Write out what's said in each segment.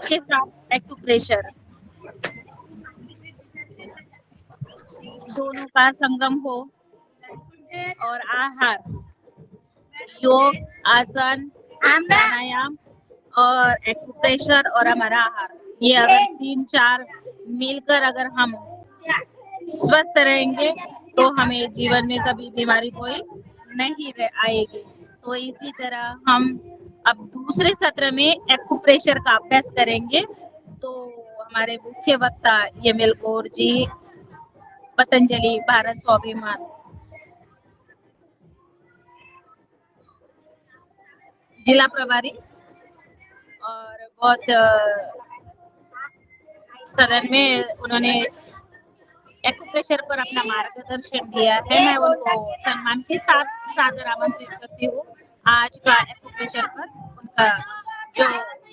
के साथ एक्यूप्रेशर दोनों का संगम हो, और आहार, योग, आसन, प्राणायाम और एक्यूप्रेशर और हमारा आहार, ये अगर 3-4 मिलकर अगर हम स्वस्थ रहेंगे तो हमें जीवन में कभी बीमारी कोई नहीं आएगी। तो इसी तरह हम अब दूसरे सत्र में एक्यूप्रेशर का अभ्यास करेंगे। तो हमारे मुख्य वक्ता यमिल कौर जी, पतंजलि भारत स्वाभिमान जिला प्रभारी, और बहुत सदन में उन्होंने एक्यूप्रेशर पर अपना मार्गदर्शन दिया है। मैं उनको सम्मान के साथ सादर आमंत्रित करती हूँ। आज का एक्यूप्रेशर पर उनका जो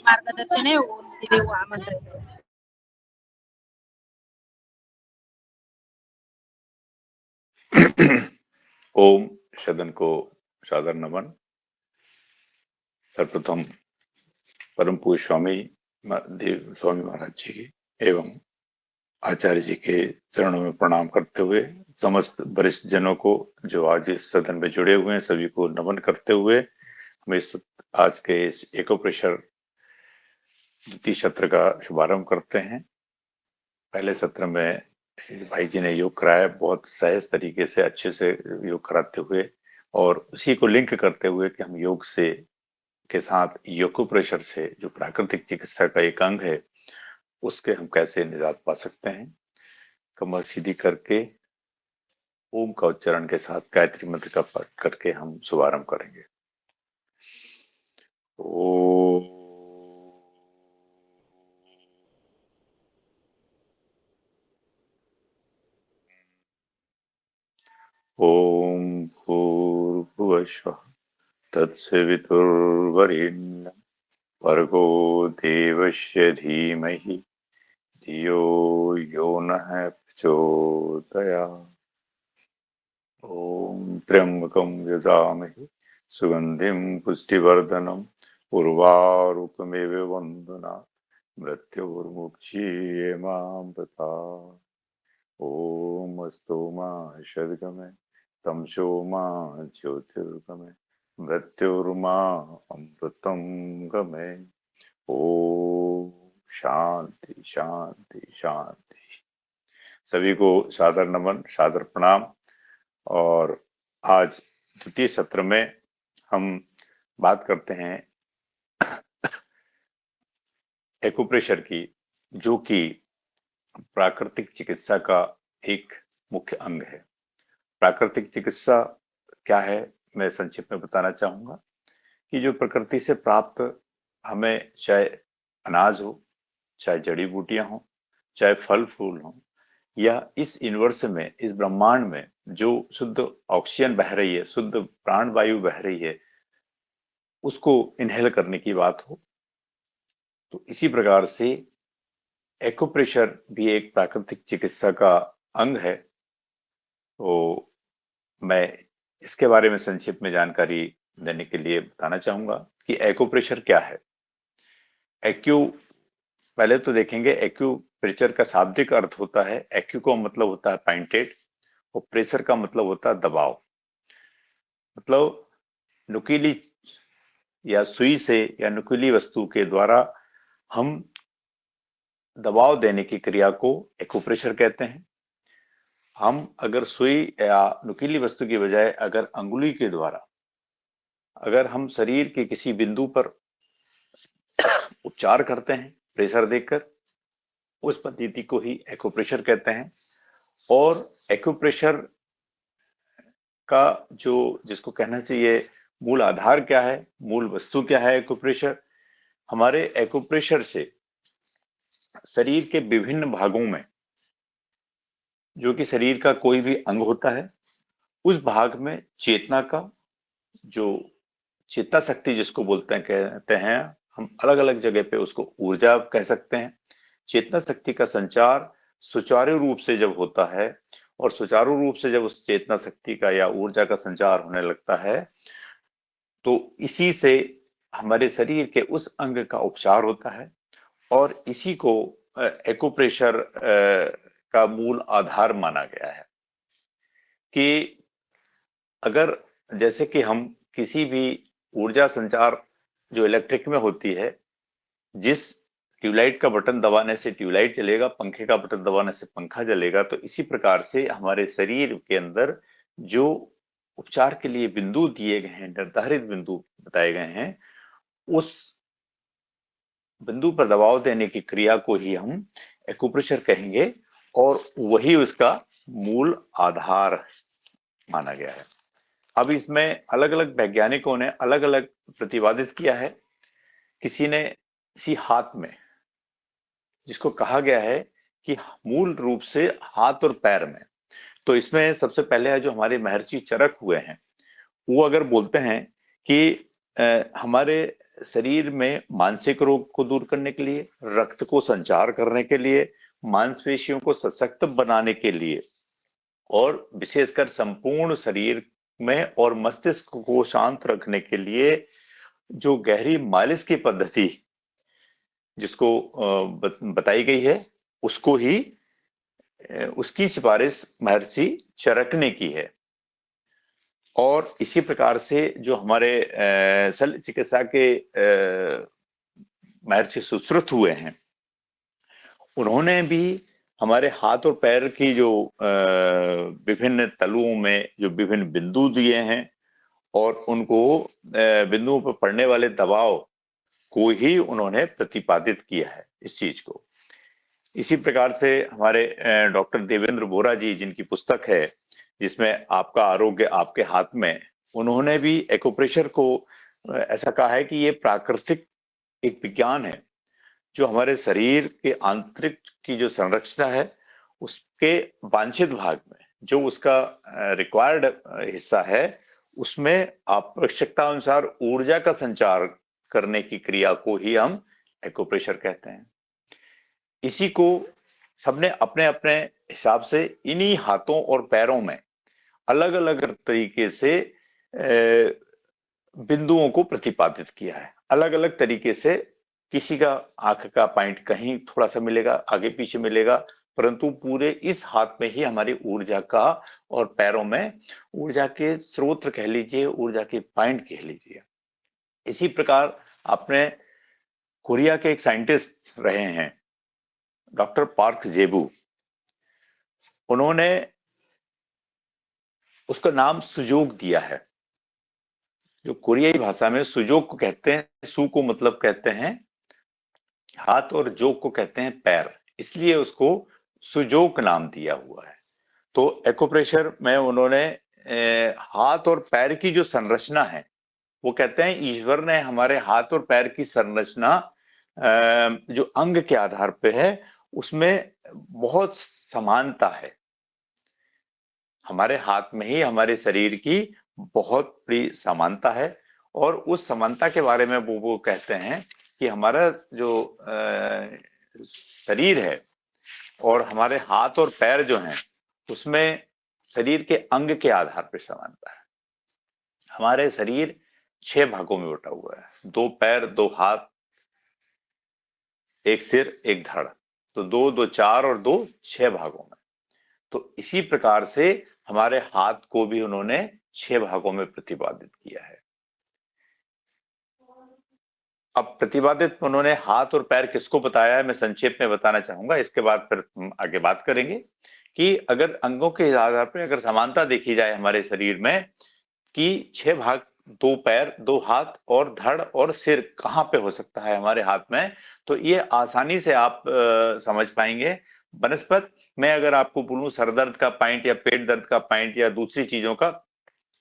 मार्गदर्शन है वो उनके लिए वो आमंत्रित है। ओम सदन को सादर नमन। सर्वप्रथम परम पूज्य स्वामी महाराज जी एवं आचार्य जी के चरणों में प्रणाम करते हुए समस्त वरिष्ठ जनों को जो आज इस सदन में जुड़े हुए हैं सभी को नमन करते हुए हम इस आज के इस एक्यूप्रेशर द्वितीय सत्र का शुभारंभ करते हैं। पहले सत्र में भाई जी ने योग कराया, बहुत सहज तरीके से अच्छे से योग कराते हुए, और उसी को लिंक करते हुए कि हम योग से के साथ एक्यूप्रेशर से जो प्राकृतिक चिकित्सा का एक अंग है उसके हम कैसे निजात पा सकते हैं। कमर सीधी करके ओम का उच्चारण के साथ गायत्री मंत्र का पाठ करके हम शुभारंभ करेंगे। ओम भूर्भुवः स्वः तत्सवितुर्वरेण्यं भर्गो देवस्य धीमहि धियो यो नः प्रचोदयात्। ओम त्र्यंबकं यजामहे सुगंधिं पुष्टिवर्धनम् उर्वारुकमेव वन्दनात् मृत्युर्मुक्षीयमामृतात्। ओम अस्तु मा शद्गमे तमसो मा ज्योतिर्गमे मृत्युर्मा अमृतं गमे। ओम शांति शांति शांति। सभी को सादर नमन, सादर प्रणाम। और आज द्वितीय सत्र में हम बात करते हैं एक्यूप्रेशर की, जो कि प्राकृतिक चिकित्सा का एक मुख्य अंग है। प्राकृतिक चिकित्सा क्या है, मैं संक्षिप्त में बताना चाहूंगा कि जो प्रकृति से प्राप्त हमें, चाहे अनाज हो, चाहे जड़ी बूटियां हो, चाहे फल फूल हो, या इस यूनिवर्स में, इस ब्रह्मांड में जो शुद्ध ऑक्सीजन बह रही है, शुद्ध प्राण वायु बह रही है, उसको इनहेल करने की बात हो, तो इसी प्रकार से एक्यूप्रेशर भी एक प्राकृतिक चिकित्सा का अंग है। तो मैं इसके बारे में संक्षिप्त में जानकारी देने के लिए बताना चाहूंगा कि एक्यूप्रेशर क्या है। एक्यू, पहले तो देखेंगे एक्यूप्रेशर का शाब्दिक अर्थ होता है, एक्यू का मतलब होता है पॉइंटेड, और प्रेशर का मतलब होता है दबाव। मतलब नुकीली या सुई से या नुकीली वस्तु के द्वारा हम दबाव देने की क्रिया को एक्यूप्रेशर कहते हैं। हम अगर सुई या नुकीली वस्तु की बजाय अगर अंगुली के द्वारा अगर हम शरीर के किसी बिंदु पर उपचार करते हैं प्रेशर देकर, उस पद्धति को ही एक्यूप्रेशर कहते हैं। और एक्यूप्रेशर का जो जिसको कहना चाहिए मूल आधार क्या है, मूल वस्तु क्या है, एक्यूप्रेशर, हमारे एक्यूप्रेशर से शरीर के विभिन्न भागों में, जो कि शरीर का कोई भी अंग होता है, उस भाग में चेतना का, जो चेता शक्ति जिसको बोलते हैं, कहते हैं हम, अलग अलग जगह पे उसको ऊर्जा कह सकते हैं। चेतना शक्ति का संचार सुचारू रूप से जब होता है, और सुचारू रूप से जब उस चेतना शक्ति का या ऊर्जा का संचार होने लगता है, तो इसी से हमारे शरीर के उस अंग का उपचार होता है, और इसी को एक्यूप्रेशर का मूल आधार माना गया है कि अगर जैसे कि हम किसी भी ऊर्जा संचार जो इलेक्ट्रिक में होती है, जिस ट्यूबलाइट का बटन दबाने से ट्यूबलाइट जलेगा, पंखे का बटन दबाने से पंखा जलेगा, तो इसी प्रकार से हमारे शरीर के अंदर जो उपचार के लिए बिंदु दिए गए हैं, निर्धारित बिंदु बताए गए हैं, उस बिंदु पर दबाव देने की क्रिया को ही हम एक्यूप्रेशर कहेंगे और वही उसका मूल आधार माना गया है। अब इसमें अलग अलग वैज्ञानिकों ने अलग अलग प्रतिपादित किया है। किसी ने इसी हाथ में, जिसको कहा गया है कि मूल रूप से हाथ और पैर में, तो इसमें सबसे पहले है जो हमारे महर्षि चरक हुए हैं, वो अगर बोलते हैं कि हमारे शरीर में मानसिक रोग को दूर करने के लिए, रक्त को संचार करने के लिए, मांसपेशियों को सशक्त बनाने के लिए और विशेषकर संपूर्ण शरीर में और मस्तिष्क को शांत रखने के लिए जो गहरी मालिश की पद्धति जिसको बताई गई है, उसको ही उसकी सिफारिश महर्षि चरक ने की है। और इसी प्रकार से जो हमारे शल्य चिकित्सा के महर्षि सुश्रुत हुए हैं, उन्होंने भी हमारे हाथ और पैर की जो विभिन्न तलुओं में जो विभिन्न बिंदु दिए हैं और उनको बिंदुओं पर पड़ने वाले दबाव को ही उन्होंने प्रतिपादित किया है इस चीज को। इसी प्रकार से हमारे डॉक्टर देवेंद्र बोरा जी, जिनकी पुस्तक है जिसमें आपका आरोग्य आपके हाथ में, उन्होंने भी एक्यूप्रेशर को ऐसा कहा है कि ये प्राकृतिक एक विज्ञान है जो हमारे शरीर के आंतरिक की जो संरचना है उसके वांछित भाग में जो उसका रिक्वायर्ड हिस्सा है, उसमें आवश्यकता अनुसार ऊर्जा का संचार करने की क्रिया को ही हम एक्यूप्रेशर कहते हैं। इसी को सबने अपने अपने हिसाब से इन्हीं हाथों और पैरों में अलग अलग तरीके से बिंदुओं को प्रतिपादित किया है। अलग अलग तरीके से किसी का आंख का पॉइंट कहीं थोड़ा सा मिलेगा, आगे पीछे मिलेगा, परंतु पूरे इस हाथ में ही हमारी ऊर्जा का और पैरों में ऊर्जा के स्रोत कह लीजिए, ऊर्जा के पॉइंट कह लीजिए। इसी प्रकार आपने कोरिया के एक साइंटिस्ट रहे हैं डॉक्टर पार्क जेबू, उन्होंने उसका नाम सुजोग दिया है, जो कोरियाई भाषा में सुजोग को कहते हैं। सु को मतलब कहते हैं हाथ और जोग को कहते हैं पैर, इसलिए उसको सुजोग नाम दिया हुआ है। तो एक्यूप्रेशर में उन्होंने हाथ और पैर की जो संरचना है, वो कहते हैं ईश्वर ने हमारे हाथ और पैर की संरचना जो अंग के आधार पे है उसमें बहुत समानता है। हमारे हाथ में ही हमारे शरीर की बहुत बड़ी समानता है और उस समानता के बारे में वो कहते हैं कि हमारा जो शरीर है और हमारे हाथ और पैर जो हैं उसमें शरीर के अंग के आधार पर समानता है। हमारे शरीर 6 भागों में बटा हुआ है, 2 पैर, 2 हाथ, 1 सिर, 1 धड़, तो 2, 2, 4 और 2, 6 भागों में। तो इसी प्रकार से हमारे हाथ को भी उन्होंने 6 भागों में प्रतिपादित किया है। अब प्रतिपादित उन्होंने हाथ और पैर किसको बताया है, मैं संक्षेप में बताना चाहूंगा, इसके बाद फिर हम आगे बात करेंगे कि अगर अंगों के आधार पर अगर समानता देखी जाए हमारे शरीर में कि 6 भाग, 2 पैर, 2 हाथ और धड़ और सिर कहाँ पे हो सकता है हमारे हाथ में, तो ये आसानी से आप समझ पाएंगे। बनस्पत मैं अगर आपको बोलूं सर दर्द का पॉइंट या पेट दर्द का पॉइंट या दूसरी चीजों का,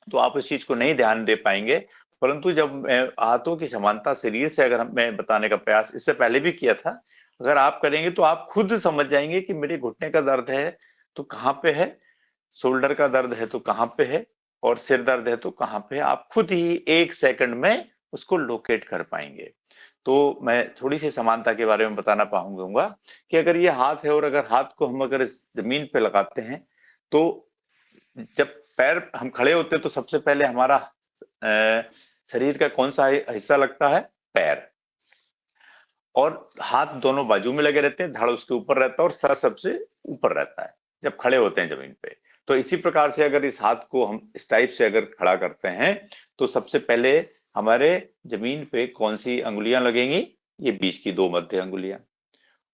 तो आप इस चीज को नहीं ध्यान दे पाएंगे, परंतु जब हाथों की समानता शरीर से अगर मैं बताने का प्रयास इससे पहले भी किया था, अगर आप करेंगे तो आप खुद समझ जाएंगे कि मेरे घुटने का दर्द है तो कहाँ पे है, शोल्डर का दर्द है तो कहाँ पे है, और सिर दर्द है तो कहाँ पे है। आप खुद ही 1 सेकंड में उसको लोकेट कर पाएंगे। तो मैं थोड़ी सी समानता के बारे में बताना पाऊंगा कि अगर ये हाथ है और अगर हाथ को हम अगर इस जमीन पे लगाते हैं, तो जब पैर हम खड़े होते हैं तो सबसे पहले हमारा शरीर का कौन सा हिस्सा लगता है, पैर। और हाथ दोनों बाजू में लगे रहते हैं, धड़ उसके ऊपर रहता है और सर सबसे ऊपर रहता है जब खड़े होते हैं जमीन पे। तो इसी प्रकार से अगर इस हाथ को हम इस टाइप से अगर खड़ा करते हैं तो सबसे पहले हमारे जमीन पे कौन सी अंगुलियां लगेंगी? ये बीच की दो मध्य अंगुलियां,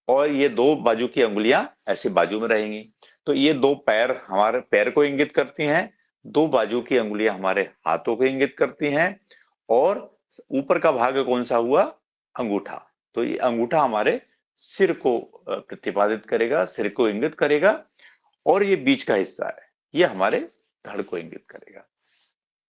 और ये दो बाजू की अंगुलियां ऐसे बाजू में रहेंगी। तो ये दो पैर हमारे पैर को इंगित करती हैं, दो बाजू की अंगुलियां हमारे हाथों को इंगित करती हैं, और ऊपर का भाग कौन सा हुआ? अंगूठा। तो ये अंगूठा हमारे सिर को प्रतिपादित करेगा, सिर को इंगित करेगा, और ये बीच का हिस्सा है, ये हमारे धड़ को इंगित करेगा।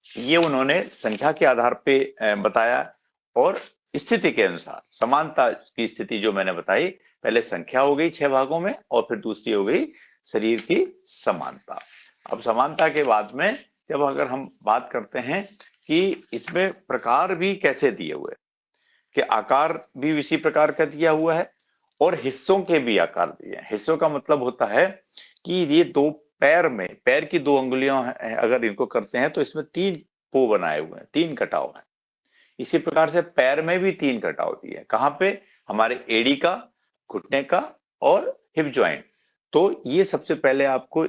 ये उन्होंने संख्या के आधार पे बताया, और स्थिति के अनुसार समानता की स्थिति जो मैंने बताई, पहले संख्या हो गई 6 भागों में, और फिर दूसरी हो गई शरीर की समानता। अब समानता के बाद में जब अगर हम बात करते हैं कि इसमें प्रकार भी कैसे दिए हुए, कि आकार भी इसी प्रकार का दिया हुआ है और हिस्सों के भी आकार दिए हैं। हिस्सों का मतलब होता है कि ये दो पैर में, पैर की दो अंगुलियां अगर इनको करते हैं तो इसमें 3 पो बनाए हुए हैं, 3 कटाव हैं। इसी प्रकार से पैर में भी 3 कटाव दिए हैं। कहां पे? हमारे एड़ी का, घुटने का और हिप जॉइंट। तो ये सबसे पहले आपको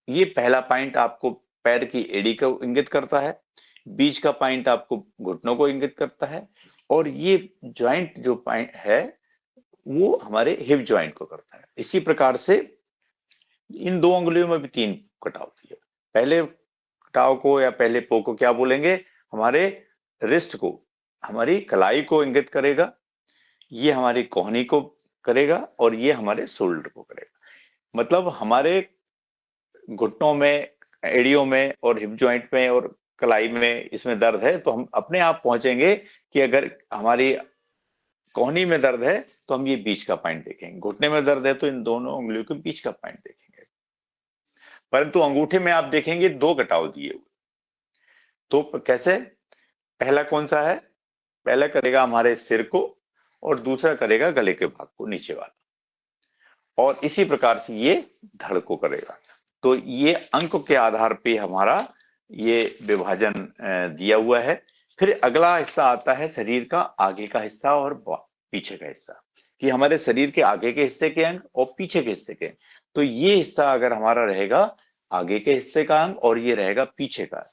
ये पहला पॉइंट आपको पैर की एड़ी को इंगित करता है, बीच का पॉइंट आपको घुटनों को इंगित करता है, और ये जॉइंट जो पॉइंट है वो हमारे हिप जॉइंट को करता है। इसी प्रकार से इन दो अंगुलियों में भी 3 कटाव किए। पहले कटाव को या पहले पो को क्या बोलेंगे? हमारे रिस्ट को, हमारी कलाई को इंगित करेगा, ये हमारी कोहनी को करेगा, और ये हमारे शोल्डर को करेगा। मतलब हमारे घुटनों में, एड़ियों में और हिप जॉइंट में और कलाई में इसमें दर्द है तो हम अपने आप पहुंचेंगे कि अगर हमारी कोहनी में दर्द है तो हम ये बीच का पॉइंट देखेंगे, घुटने में दर्द है तो इन दोनों उंगलियों के बीच का पॉइंट देखेंगे। परंतु अंगूठे में आप देखेंगे 2 कटाव दिए हुए। तो कैसे? पहला कौन सा है? पहला करेगा हमारे सिर को और दूसरा करेगा गले के भाग को, नीचे वाला, और इसी प्रकार से ये धड़ को करेगा। तो ये अंक के आधार पे हमारा ये विभाजन दिया हुआ है। फिर अगला हिस्सा आता है शरीर का आगे का हिस्सा और पीछे का हिस्सा, कि हमारे शरीर के आगे के हिस्से के अंग और पीछे के हिस्से के। तो ये हिस्सा अगर हमारा रहेगा आगे के हिस्से का अंग और ये रहेगा पीछे का।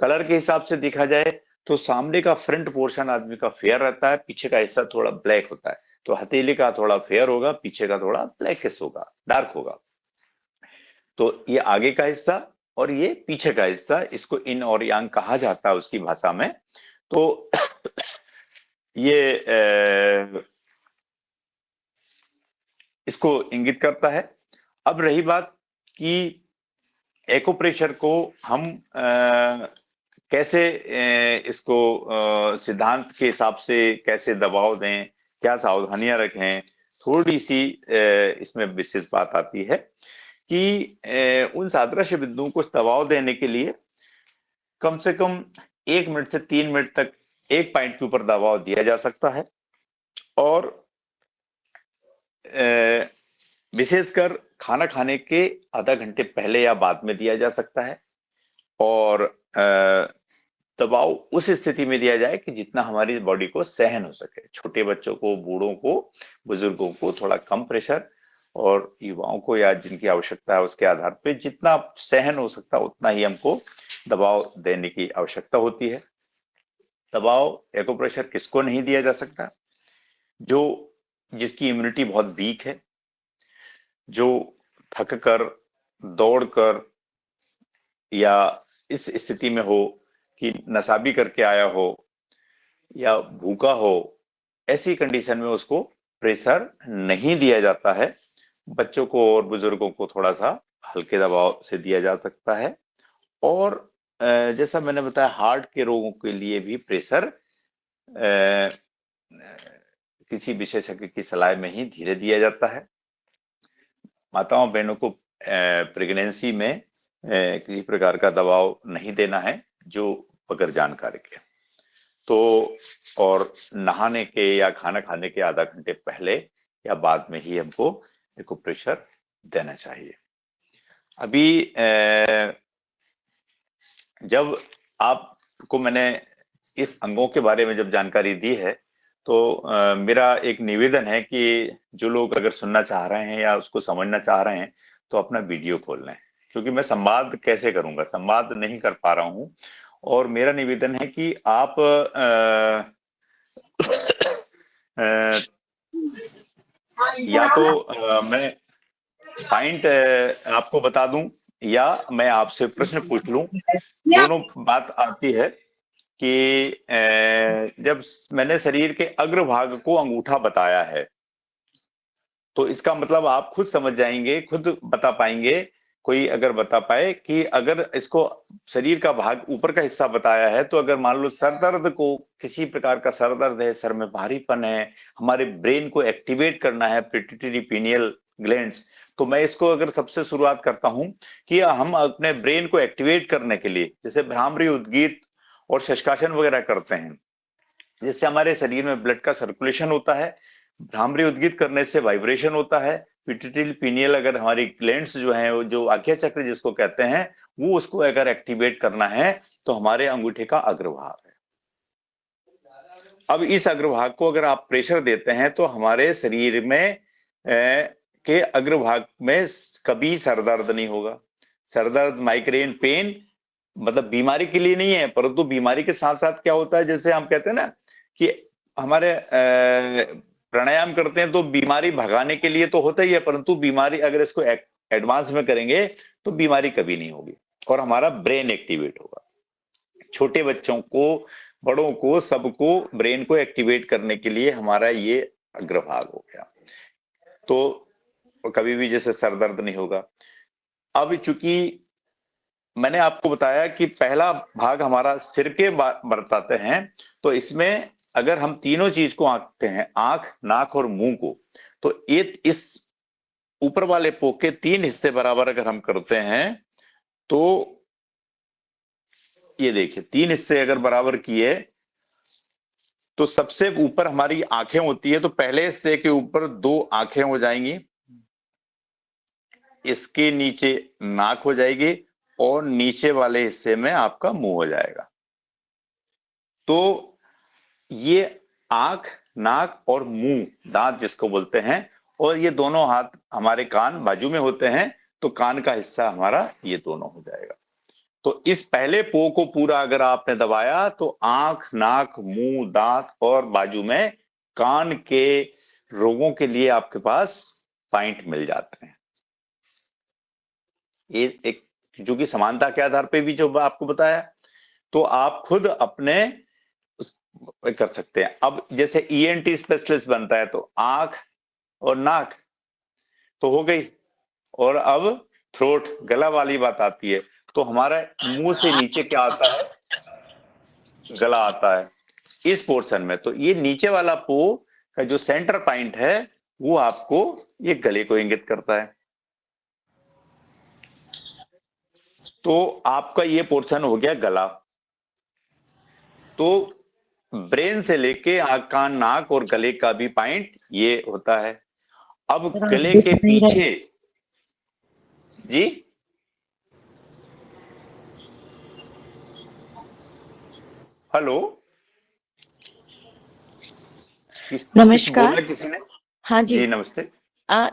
कलर के हिसाब से देखा जाए तो सामने का फ्रंट पोर्शन आदमी का फेयर रहता है, पीछे का हिस्सा थोड़ा ब्लैक होता है। तो हथेली का थोड़ा फेयर होगा, पीछे का थोड़ा ब्लैकिश होगा, डार्क होगा। तो ये आगे का हिस्सा और ये पीछे का हिस्सा, इसको इन और यांग कहा जाता है उसकी भाषा में। तो ये इसको इंगित करता है। अब रही बात कि एक्यूप्रेशर को हम कैसे इसको सिद्धांत के हिसाब से कैसे दबाव दें, क्या सावधानियां रखें, थोड़ी सी इसमें विशेष बात आती है कि उन सादृश्य बिंदुओं को दबाव देने के लिए कम से कम 1 मिनट से 3 मिनट तक एक पॉइंट के ऊपर दबाव दिया जा सकता है, और विशेषकर खाना खाने के आधा घंटे पहले या बाद में दिया जा सकता है। और दबाव उस स्थिति में दिया जाए कि जितना हमारी बॉडी को सहन हो सके। छोटे बच्चों को, बूढ़ों को, बुजुर्गों को थोड़ा कम प्रेशर, और युवाओं को या जिनकी आवश्यकता है उसके आधार पे जितना सहन हो सकता उतना ही हमको दबाव देने की आवश्यकता होती है। दबाव एक्यूप्रेशर किसको नहीं दिया जा सकता? जिसकी इम्यूनिटी बहुत वीक है, जो थक कर, दौड़ कर, या इस स्थिति में हो कि नशा भी करके आया हो या भूखा हो, ऐसी कंडीशन में उसको प्रेशर नहीं दिया जाता है। बच्चों को और बुजुर्गों को थोड़ा सा हल्के दबाव से दिया जा सकता है। और जैसा मैंने बताया, हार्ट के रोगों के लिए भी प्रेशर किसी विशेषज्ञ की सलाह में ही धीरे दिया जाता है। माताओं बहनों को प्रेगनेंसी में किसी प्रकार का दबाव नहीं देना है जो बगैर जानकारी के। तो और नहाने के या खाना खाने के आधा घंटे पहले या बाद में ही हमको एक्यूप्रेशर देना चाहिए। अभी जब आपको मैंने इस अंगों के बारे में जब जानकारी दी है तो मेरा एक निवेदन है कि जो लोग अगर सुनना चाह रहे हैं या उसको समझना चाह रहे हैं तो अपना वीडियो खोल लें, क्योंकि मैं संवाद कैसे करूंगा, संवाद नहीं कर पा रहा हूं। और मेरा निवेदन है कि आप या तो मैं पॉइंट आपको बता दूं या मैं आपसे प्रश्न पूछ लूं। दोनों बात आती है कि जब मैंने शरीर के अग्रभाग को अंगूठा बताया है, तो इसका मतलब आप खुद समझ जाएंगे, खुद बता पाएंगे, कोई अगर बता पाए कि अगर इसको शरीर का भाग ऊपर का हिस्सा बताया है, तो अगर मान लो सर दर्द को, किसी प्रकार का सर दर्द है, सर में भारीपन है, हमारे ब्रेन को एक्टिवेट करना है, पिट्यूटरी पीनियल ग्लैंड्स, तो मैं इसको अगर सबसे शुरुआत करता हूं कि हम अपने ब्रेन को एक्टिवेट करने के लिए जैसे भ्रामरी उद्गीत और शशकासन वगैरह करते हैं, जिससे हमारे शरीर में ब्लड का सर्कुलेशन होता है। भ्रामरी उद्गीत करने से वाइब्रेशन होता है। पिट्यूटरी पीनियल, अगर हमारी ग्लैंड्स जो है, वो जो आज्ञा चक्र जिसको कहते हैं, वो उसको अगर एक्टिवेट करना है तो हमारे अंगूठे का अग्रभाग है। अब इस अग्रभाग को अगर आप प्रेशर देते हैं तो हमारे शरीर में के अग्रभाग में कभी सर दर्द नहीं होगा। सर दर्द, माइग्रेन पेन मतलब बीमारी के लिए नहीं है, परंतु बीमारी के साथ साथ क्या होता है, जैसे हम कहते हैं ना कि हमारे प्राणायाम करते हैं तो बीमारी भगाने के लिए तो होता ही है, परंतु बीमारी अगर इसको एडवांस में करेंगे तो बीमारी कभी नहीं होगी और हमारा ब्रेन एक्टिवेट होगा। छोटे बच्चों को, बड़ों को, सबको ब्रेन को एक्टिवेट करने के लिए हमारा ये अग्रभाग हो गया, तो कभी भी जैसे सर दर्द नहीं होगा। अब चूंकि मैंने आपको बताया कि पहला भाग हमारा सिर के बताते हैं, तो इसमें अगर हम तीनों चीज को आंकते हैं, आंख, नाक और मुंह को, तो ये इस ऊपर वाले पोक के 3 हिस्से बराबर अगर हम करते हैं, तो ये देखिए 3 हिस्से अगर बराबर किए तो सबसे ऊपर हमारी आंखें होती है, तो पहले हिस्से के ऊपर 2 आंखें हो जाएंगी, इसके नीचे नाक हो जाएगी और नीचे वाले हिस्से में आपका मुंह हो जाएगा। तो ये आंख, नाक और मुंह, दांत जिसको बोलते हैं, और ये दोनों हाथ हमारे कान बाजू में होते हैं, तो कान का हिस्सा हमारा ये दोनों हो जाएगा। तो इस पहले पो को पूरा अगर आपने दबाया तो आंख, नाक, मुंह, दांत और बाजू में कान के रोगों के लिए आपके पास पॉइंट मिल जाते हैं। ये एक जो कि समानता के आधार पे भी जो आपको बताया, तो आप खुद अपने कर सकते हैं। अब जैसे ईएनटी स्पेशलिस्ट बनता है तो आंख और नाक तो हो गई, और अब थ्रोट, गला वाली बात आती है, तो हमारा मुंह से नीचे क्या आता है, गला आता है इस पोर्शन में। तो ये नीचे वाला पो का जो सेंटर पॉइंट है वो आपको ये गले को इंगित करता है। तो आपका ये पोर्शन हो गया गला। तो ब्रेन से लेके आंख, कान, नाक और गले का भी पॉइंट ये होता है। अब गले के पीछे जी, हेलो, कुछ नमस्कार। बोला किसी ने? हाँ जी। जी नमस्ते।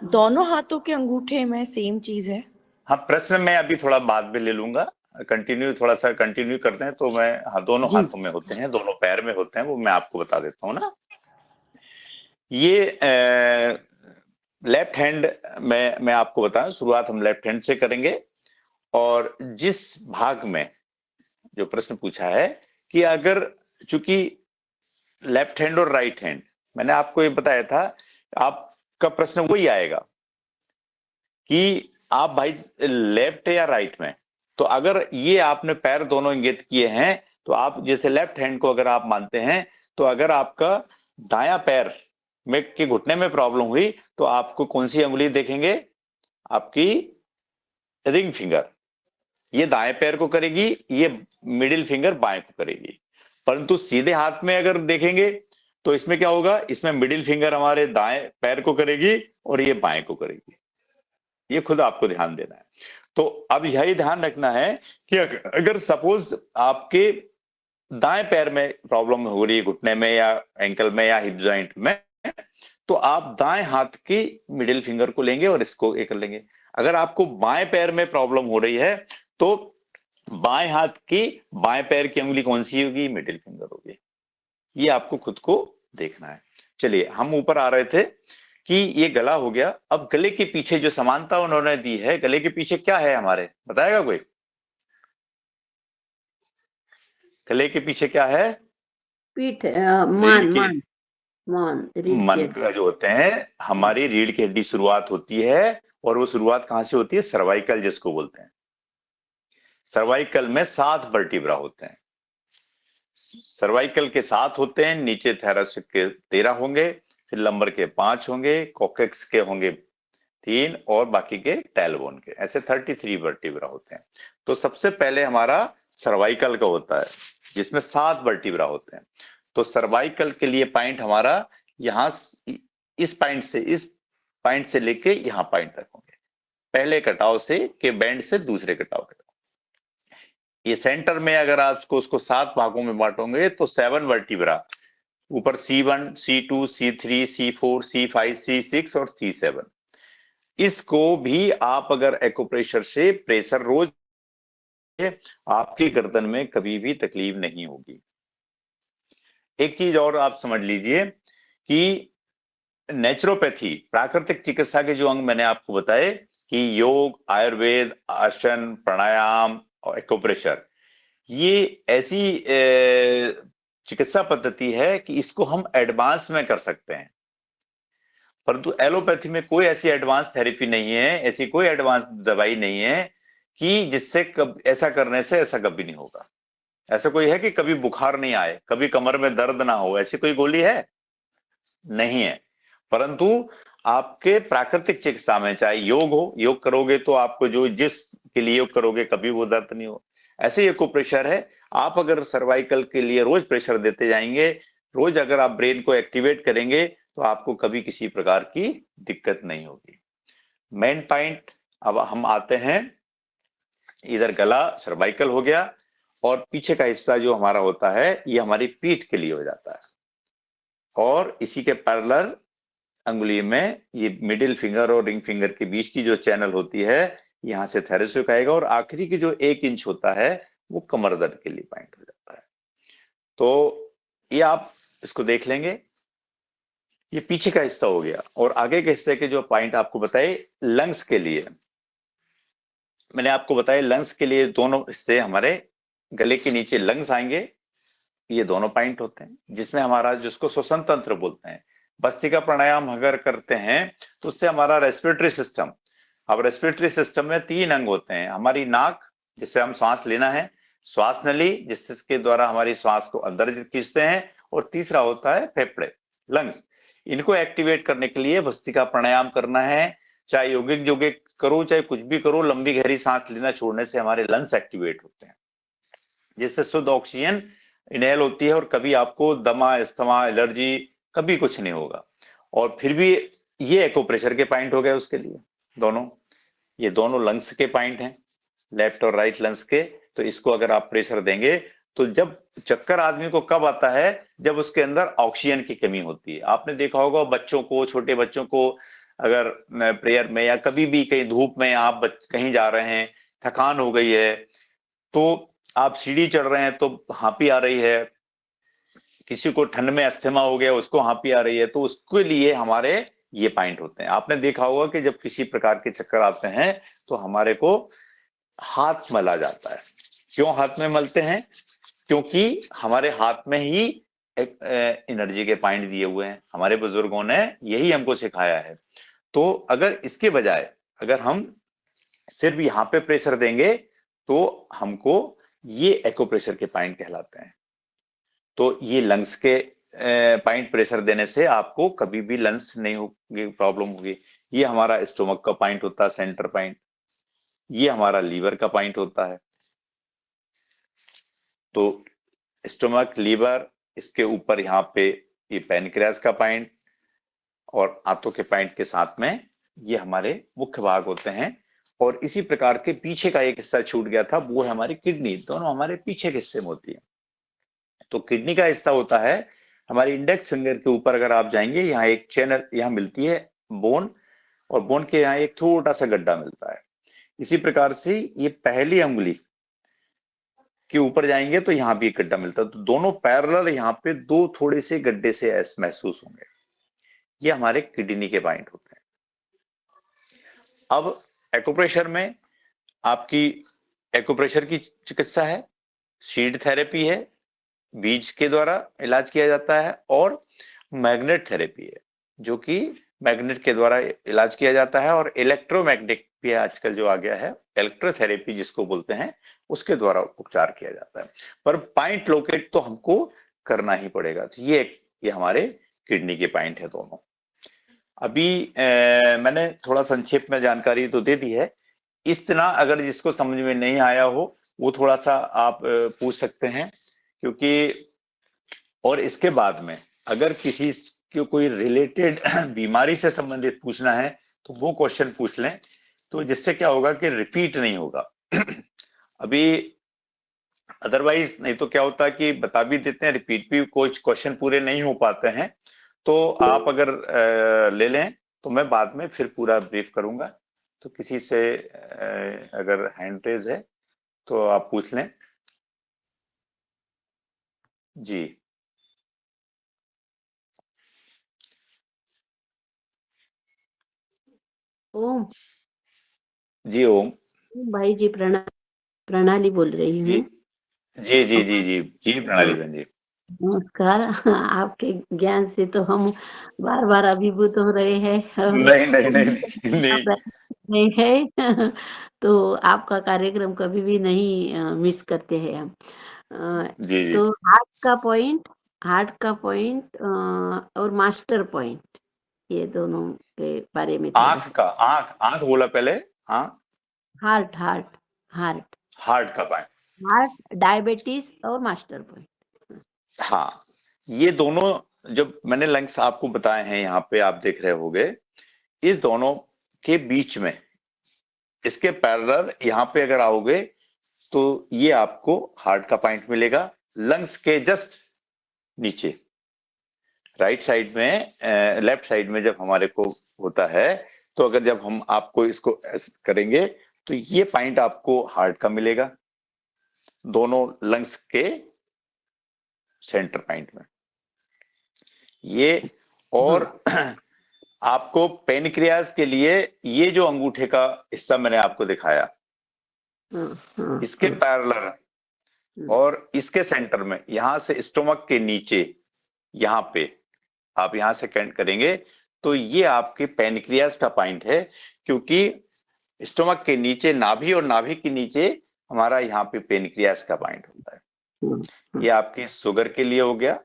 दोनों हाथों के अंगूठे में सेम चीज है? हाँ, प्रश्न मैं अभी थोड़ा बाद में ले लूंगा, कंटिन्यू थोड़ा सा कंटिन्यू करते हैं तो मैं, हाँ दोनों जी। हाथों में होते हैं, दोनों पैर में होते हैं, वो मैं आपको बता देता हूँ ना। ये लेफ्ट हैंड में मैं आपको बताऊं, शुरुआत हम लेफ्ट हैंड से करेंगे। और जिस भाग में जो प्रश्न पूछा है कि अगर, चूंकि लेफ्ट हैंड और राइट हैंड, मैंने आपको ये बताया था, आपका प्रश्न वही आएगा कि आप भाई लेफ्ट या राइट में। तो अगर ये आपने पैर दोनों इंगित किए हैं, तो आप जैसे लेफ्ट हैंड को अगर आप मानते हैं, तो अगर आपका दायां पैर में के घुटने में प्रॉब्लम हुई तो आपको कौन सी अंगुली देखेंगे, आपकी रिंग फिंगर, ये दाएं पैर को करेगी, ये मिडिल फिंगर बाएं को करेगी। परंतु सीधे हाथ में अगर देखेंगे तो इसमें क्या होगा, इसमें मिडिल फिंगर हमारे दाएं पैर को करेगी और ये बाएं को करेगी। ये खुद आपको ध्यान देना है। तो अब यही ध्यान रखना है कि अगर सपोज आपके दाएं पैर में प्रॉब्लम हो रही है, घुटने में या एंकल में या हिप जॉइंट में, तो आप दाएं हाथ की मिडिल फिंगर को लेंगे और इसको ये कर लेंगे। अगर आपको बाएं पैर में प्रॉब्लम हो रही है तो बाएं हाथ की बाएं पैर की उंगली कौन सी होगी? मिडिल फिंगर होगी। ये आपको खुद को देखना है। चलिए, हम ऊपर आ रहे थे कि ये गला हो गया। अब गले के पीछे जो समानता उन्होंने दी है, गले के पीछे क्या है हमारे, बताएगा कोई? गले के पीछे क्या है? पीठ रीढ़ मान की, मान मान रीढ़ मन की का जो होते हैं, हमारी रीढ़ की हड्डी शुरुआत होती है, और वो शुरुआत कहां से होती है? सर्वाइकल जिसको बोलते हैं। सर्वाइकल में 7 वर्टिब्रा होते हैं। सर्वाइकल के 7 होते हैं, नीचे थैरेसिक के 13 होंगे, फिर लंबर के 5 होंगे, कोकेक्स के होंगे 3 और बाकी के टेलबोन के, ऐसे 33 वर्टिब्रा होते हैं। तो सबसे पहले हमारा सर्वाइकल का होता है जिसमें 7 वर्टिब्रा होते हैं। तो सर्वाइकल के लिए पॉइंट हमारा यहां इस पॉइंट से लेके यहां पॉइंट तक होंगे, पहले कटाव से के बैंड से दूसरे कटाव तक। ये सेंटर में अगर आप उसको 7 भागों में बांटोगे तो 7 वर्टिब्रा, ऊपर C1, C2, C3, C4, C5, C6 और C7। इसको भी आप अगर एक्यूप्रेशर से प्रेशर रोज, आपकी गर्दन में कभी भी तकलीफ नहीं होगी। एक चीज और आप समझ लीजिए कि नेचुरोपैथी, प्राकृतिक चिकित्सा के जो अंग मैंने आपको बताए कि योग, आयुर्वेद, आसन, प्राणायाम और एक्यूप्रेशर, ये ऐसी चिकित्सा पद्धति है कि इसको हम एडवांस में कर सकते हैं। परंतु एलोपैथी में कोई ऐसी एडवांस थेरेपी नहीं है, ऐसी कोई एडवांस दवाई नहीं है कि जिससे ऐसा करने से ऐसा कभी नहीं होगा। ऐसा कोई है कि कभी बुखार नहीं आए, कभी कमर में दर्द ना हो, ऐसी कोई गोली है? नहीं है। परंतु आपके प्राकृतिक चिकित्सा में चाहे योग हो, योग करोगे तो आपको जो जिस के लिए योग करोगे कभी वो दर्द नहीं हो। ऐसे ही एक्यूप्रेशर है, आप अगर सर्वाइकल के लिए रोज प्रेशर देते जाएंगे, रोज अगर आप ब्रेन को एक्टिवेट करेंगे तो आपको कभी किसी प्रकार की दिक्कत नहीं होगी। मेन पॉइंट अब हम आते हैं, इधर गला सर्वाइकल हो गया, और पीछे का हिस्सा जो हमारा होता है ये हमारी पीठ के लिए हो जाता है। और इसी के पैरेलल अंगुली में ये मिडिल फिंगर और रिंग फिंगर के बीच की जो चैनल होती है, यहां से थैरेसिक आएगा, और आखिरी की जो 1 इंच होता है वो कमर दर्द के लिए पॉइंट हो जाता है। तो ये आप इसको देख लेंगे, ये पीछे का हिस्सा हो गया। और आगे के हिस्से के जो पॉइंट आपको बताए लंग्स के लिए, मैंने आपको बताया लंग्स के लिए दोनों हिस्से हमारे गले के नीचे लंग्स आएंगे, ये दोनों पॉइंट होते हैं, जिसमें हमारा जिसको श्वसन तंत्र बोलते हैं। भस्त्रिका प्राणायाम अगर करते हैं तो उससे हमारा रेस्पिरेटरी सिस्टम, अब रेस्पिरेटरी सिस्टम में 3 अंग होते हैं, हमारी नाक जिससे हम सांस लेना है, श्वास नली जिसके द्वारा हमारी श्वास को अंदर खींचते हैं, और तीसरा होता है फेफड़े, लंग्स। इनको एक्टिवेट करने के लिए भस्त्रिका प्राणायाम करना है, चाहे योगिक योगिक करो चाहे कुछ भी करो, लंबी गहरी सांस लेना छोड़ने से हमारे लंग्स एक्टिवेट होते हैं, जिससे शुद्ध ऑक्सीजन इनहेल होती है, और कभी आपको दमा, अस्थमा, एलर्जी कभी कुछ नहीं होगा। और फिर भी ये एक्यूप्रेशर के पॉइंट हो गए उसके लिए दोनों, ये दोनों लंग्स के पॉइंट हैं, लेफ्ट और राइट लंग्स के। तो इसको अगर आप प्रेशर देंगे तो जब चक्कर आदमी को कब आता है? जब उसके अंदर ऑक्सीजन की कमी होती है। आपने देखा होगा बच्चों को, छोटे बच्चों को, अगर प्रेयर में या कभी भी कहीं धूप में आप कहीं जा रहे हैं, थकान हो गई है, तो आप सीढ़ी चढ़ रहे हैं तो हाँपी आ रही है, किसी को ठंड में अस्थमा हो गया उसको हाँपी आ रही है, तो उसके लिए हमारे ये पॉइंट होते हैं। आपने देखा होगा कि जब किसी प्रकार के चक्कर आते हैं तो हमारे को हाथ मला जाता है। क्यों हाथ में मलते हैं? क्योंकि हमारे हाथ में ही एक एनर्जी के पॉइंट दिए हुए हैं, हमारे बुजुर्गों ने यही हमको सिखाया है। तो अगर इसके बजाय अगर हम सिर्फ यहाँ पे प्रेशर देंगे तो हमको ये एक्यूप्रेशर के पॉइंट कहलाते हैं। तो ये लंग्स के पॉइंट प्रेशर देने से आपको कभी भी लंग्स नहीं होगी, प्रॉब्लम होगी। ये हमारा स्टोमक का पॉइंट होता है, सेंटर पॉइंट। ये हमारा लीवर का पॉइंट होता है। तो स्टोमक, लीवर, इसके ऊपर यहाँ पे ये पैनक्रियास का पॉइंट, और आंतों के पॉइंट के साथ में ये हमारे मुख्य भाग होते हैं। और इसी प्रकार के पीछे का एक हिस्सा छूट गया था, वो है हमारी किडनी, दोनों हमारे पीछे के हिस्से में होती है। तो किडनी का हिस्सा होता है हमारे इंडेक्स फिंगर के ऊपर। अगर आप जाएंगे, यहाँ एक चैनल यहाँ मिलती है बोन, और बोन के यहाँ एक छोटा सा गड्ढा मिलता है। इसी प्रकार से ये पहली अंगुली के ऊपर जाएंगे तो यहाँ भी एक गड्ढा मिलता है, तो दोनों पैरेलल यहाँ पे दो थोड़े से गड्ढे से ऐसे महसूस होंगे। ये हमारे किडनी के पॉइंट होते हैं। अब एक्यूप्रेशर में आपकी एक्यूप्रेशर की चिकित्सा है, सीड थेरेपी है, बीज के द्वारा इलाज किया जाता है, और मैग्नेट थेरेपी है जो कि मैग्नेट के द्वारा इलाज किया जाता है, और इलेक्ट्रोमैग्नेटिक भी आजकल जो आ गया है, इलेक्ट्रोथेरेपी जिसको बोलते हैं, उसके द्वारा उपचार किया जाता है। पर पॉइंट लोकेट तो हमको करना ही पड़ेगा। तो ये हमारे किडनी के पॉइंट है दोनों। अभी मैंने थोड़ा संक्षेप में जानकारी तो दे दी है। इस तरह अगर जिसको समझ में नहीं आया हो वो थोड़ा सा आप पूछ सकते हैं, क्योंकि और इसके बाद में अगर किसी को कोई रिलेटेड बीमारी से संबंधित पूछना है तो वो क्वेश्चन पूछ लें, तो जिससे क्या होगा कि रिपीट नहीं होगा। अभी अदरवाइज नहीं तो क्या होता है कि बता भी देते हैं, रिपीट भी कुछ क्वेश्चन पूरे नहीं हो पाते हैं। तो आप अगर ले लें तो मैं बाद में फिर पूरा ब्रीफ करूंगा। तो किसी से अगर हैंड रेज है तो आप पूछ लें जी। ओम जी ओम भाई जी, प्रणाली बोल रही जी हूँ। जी जी जी जी जी प्रणाली बहन जी। नमस्कार। आपके ज्ञान से तो हम बार बार अभिभूत हो रहे हैं और नहीं नहीं नहीं नहीं, नहीं। नहीं है। तो आपका कार्यक्रम कभी भी नहीं मिस करते हैं हम। जी जी तो हार्ट का पॉइंट और मास्टर पॉइंट, ये दोनों के बारे में थोड़ा आंख सा। का, आंख आंख बोला पहले। हाँ, हार्ट हार्ट हार्ट हार्ट का पॉइंट। हार्ट, डायबिटीज और मास्टर पॉइंट। हाँ, ये दोनों जब मैंने लंग्स आपको बताए हैं यहाँ पे आप देख रहे होंगे, इस दोनों के बीच में इसके पैरेलल यहाँ पे अगर आओगे तो ये आपको हार्ट का पॉइंट मिलेगा। लंग्स के जस्ट नीचे राइट साइड में, लेफ्ट साइड में जब हमारे को होता है, तो अगर जब हम आपको इसको ऐसे करेंगे तो ये पॉइंट आपको हार्ट का मिलेगा, दोनों लंग्स के सेंटर पॉइंट में ये। और आपको पेनक्रियाज के लिए ये जो अंगूठे का हिस्सा मैंने आपको दिखाया, इसके पैरेलल और इसके सेंटर में, यहां से स्टोमक के नीचे यहाँ पे आप यहां से कनेक्ट करेंगे तो ये आपके पेनक्रियाज का पॉइंट है, क्योंकि स्टोमक के नीचे नाभि और नाभि के नीचे हमारा यहाँ पे पेनक्रियाज का पॉइंट होता है। ये आपके शुगर के लिए हो गया,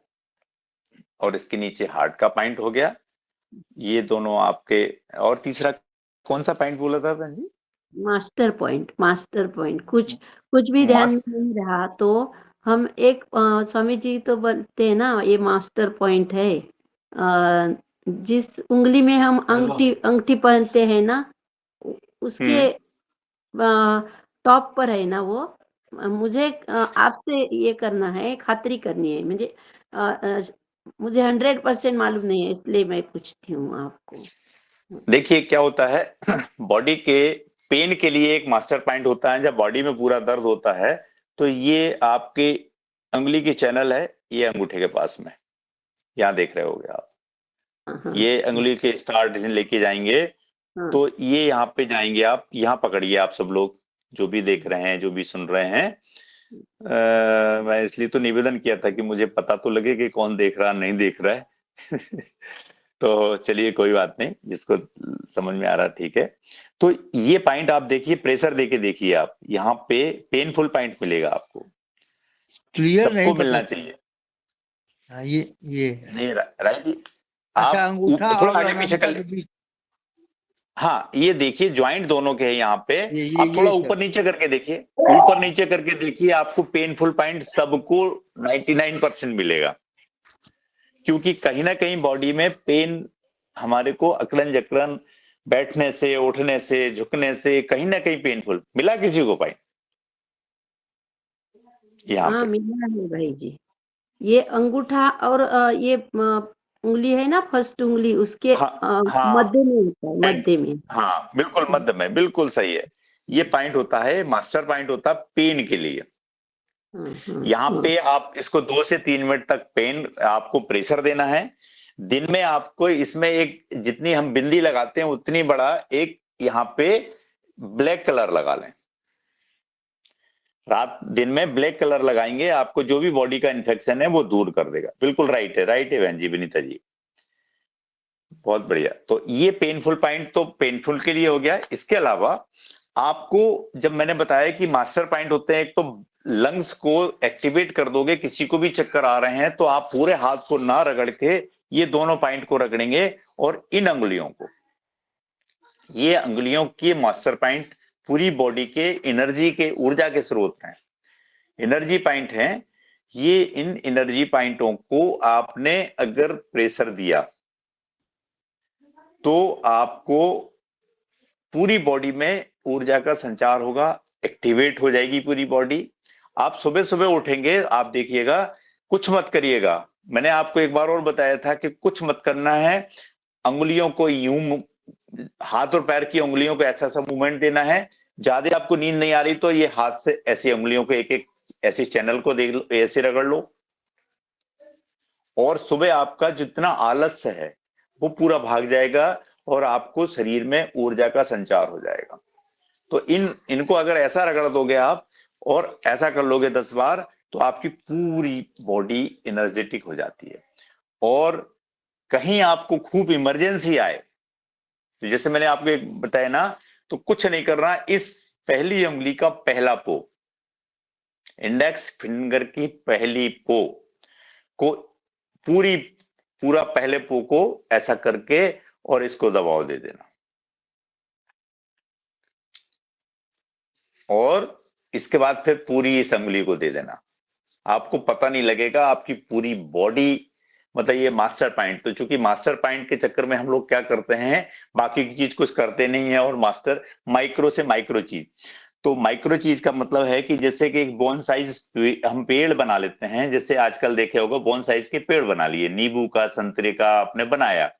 और इसके नीचे हार्ट का पॉइंट हो गया। ये दोनों आपके, और तीसरा कौन सा पॉइंट बोला था बहन जी? मास्टर पॉइंट कुछ भी ध्यान में नहीं रहा तो हम एक स्वामी जी तो बोलते हैं ना, ये मास्टर पॉइंट है। जिस उंगली में हम अंगूठी पहनते हैं ना, उसके टॉप पर है ना वो। मुझे आपसे ये करना है, खातरी करनी है मुझे। मुझे 100% मालूम नहीं है, इसलिए मैं पूछती हूँ आपको। देखिए क्या होता है, बॉडी के पेन के लिए एक मास्टर पॉइंट होता है। जब बॉडी में पूरा दर्द होता है तो ये आपके अंगुली की चैनल है, ये अंगूठे के पास में, यहाँ देख रहे होगे आप। ये अंगुली के स्टार डिवीजन लेके जाएंगे तो ये यहाँ पे जाएंगे आप, यहाँ पकड़िए आप सब लोग जो भी देख रहे हैं, जो भी सुन रहे हैं। मैं इसलिए तो निवेदन किया था कि मुझे पता तो लगे कि कौन देख रहा नहीं देख रहा है। तो चलिए कोई बात नहीं, जिसको समझ में आ रहा ठीक है। तो ये पॉइंट आप देखिए, प्रेशर देके देखिए आप, यहाँ पे पेनफुल पॉइंट मिलेगा आपको, क्लियर नहीं सबको पता मिलना चला। चाहिए। हाँ, ये है। नहीं राय जी, अच्छा, आप अंगूठा थोड़ा और आगे पीछे कर लहंगा ले। के बीच। हाँ, ये देखिए ज्वाइंट दोनों के हैं यहाँ पे। ये आप थोड़ा सर। ऊपर नीचे करके देखिए, ऊपर नीचे करके देखिए, आपको पेनफुल पॉइंट सबको 99% मिलेगा। क्योंकि कहीं ना कहीं बॉडी में पेन हमारे को अकड़न जकड़न, बैठने से, उठने से, झुकने से कहीं ना कहीं पेनफुल मिला किसी को पॉइंट यहाँ हाँ, पे। मिला है भाई जी। ये अंगूठा और ये उंगली है ना, फर्स्ट उंगली, उसके हाँ हाँ मध्य में होता है, एंड, मध्य में। हाँ बिल्कुल मध्य में, बिल्कुल सही है। ये पॉइंट होता है, मास्टर पॉइंट होता है पेन के लिए। यहाँ हाँ। पे आप इसको 2 से 3 मिनट तक पेन आपको प्रेशर देना है। दिन में आपको इसमें एक, जितनी हम बिंदी लगाते हैं उतनी बड़ा एक यहाँ पे ब्लैक कलर लगा लें। रात दिन में ब्लैक कलर लगाएंगे, आपको जो भी बॉडी का इन्फेक्शन है वो दूर कर देगा। बिल्कुल राइट है, राइट है बहन जी, विनीता जी, बहुत बढ़िया। तो ये पेनफुल पॉइंट तो पेनफुल के लिए हो गया। इसके अलावा आपको, जब मैंने बताया कि मास्टर पॉइंट होते हैं, एक तो लंग्स को एक्टिवेट कर दोगे, किसी को भी चक्कर आ रहे हैं तो आप पूरे हाथ को ना रगड़ के ये दोनों पॉइंट को रगड़ेंगे, और इन अंगुलियों को, ये अंगुलियों की मास्टर पॉइंट पूरी बॉडी के एनर्जी के, ऊर्जा के स्रोत हैं, एनर्जी पॉइंट हैं। ये इन एनर्जी पॉइंटों को आपने अगर प्रेशर दिया तो आपको पूरी बॉडी में ऊर्जा का संचार होगा, एक्टिवेट हो जाएगी पूरी बॉडी। आप सुबह सुबह उठेंगे, आप देखिएगा, कुछ मत करिएगा। मैंने आपको एक बार और बताया था कि कुछ मत करना है, अंगुलियों को यूं, हाथ और पैर की अंगुलियों को ऐसा सा मूवमेंट देना है। ज्यादा आपको नींद नहीं आ रही तो ये हाथ से ऐसी अंगुलियों को एक एक ऐसी चैनल को देख लो, ऐसे रगड़ लो, और सुबह आपका जितना आलस्य है वो पूरा भाग जाएगा और आपको शरीर में ऊर्जा का संचार हो जाएगा। तो इनको अगर ऐसा रगड़ दोगे आप और ऐसा कर लोगे 10 बार, तो आपकी पूरी बॉडी एनर्जेटिक हो जाती है। और कहीं आपको खूब इमरजेंसी आए, तो जैसे मैंने आपको एक बताया ना, तो कुछ नहीं करना, इस पहली उंगली का पहला पो, इंडेक्स फिंगर की पहली पो को, पूरा पहले पो को ऐसा करके और इसको दबाव दे देना, और इसके बाद फिर पूरी इस अंगुली को दे देना। आपको पता नहीं लगेगा, आपकी पूरी बॉडी, मतलब ये मास्टर पॉइंट, तो चूंकि मास्टर पॉइंट के चक्कर में हम लोग क्या करते हैं, बाकी की चीज कुछ करते नहीं है, और मास्टर माइक्रो से माइक्रो चीज। तो माइक्रो चीज का मतलब है कि जैसे कि एक बोन साइज हम पेड़ बना लेते हैं, जैसे आजकल देखे होगा बोन साइज के पेड़ बना लिए, नींबू का, संतरे का आपने बनाया,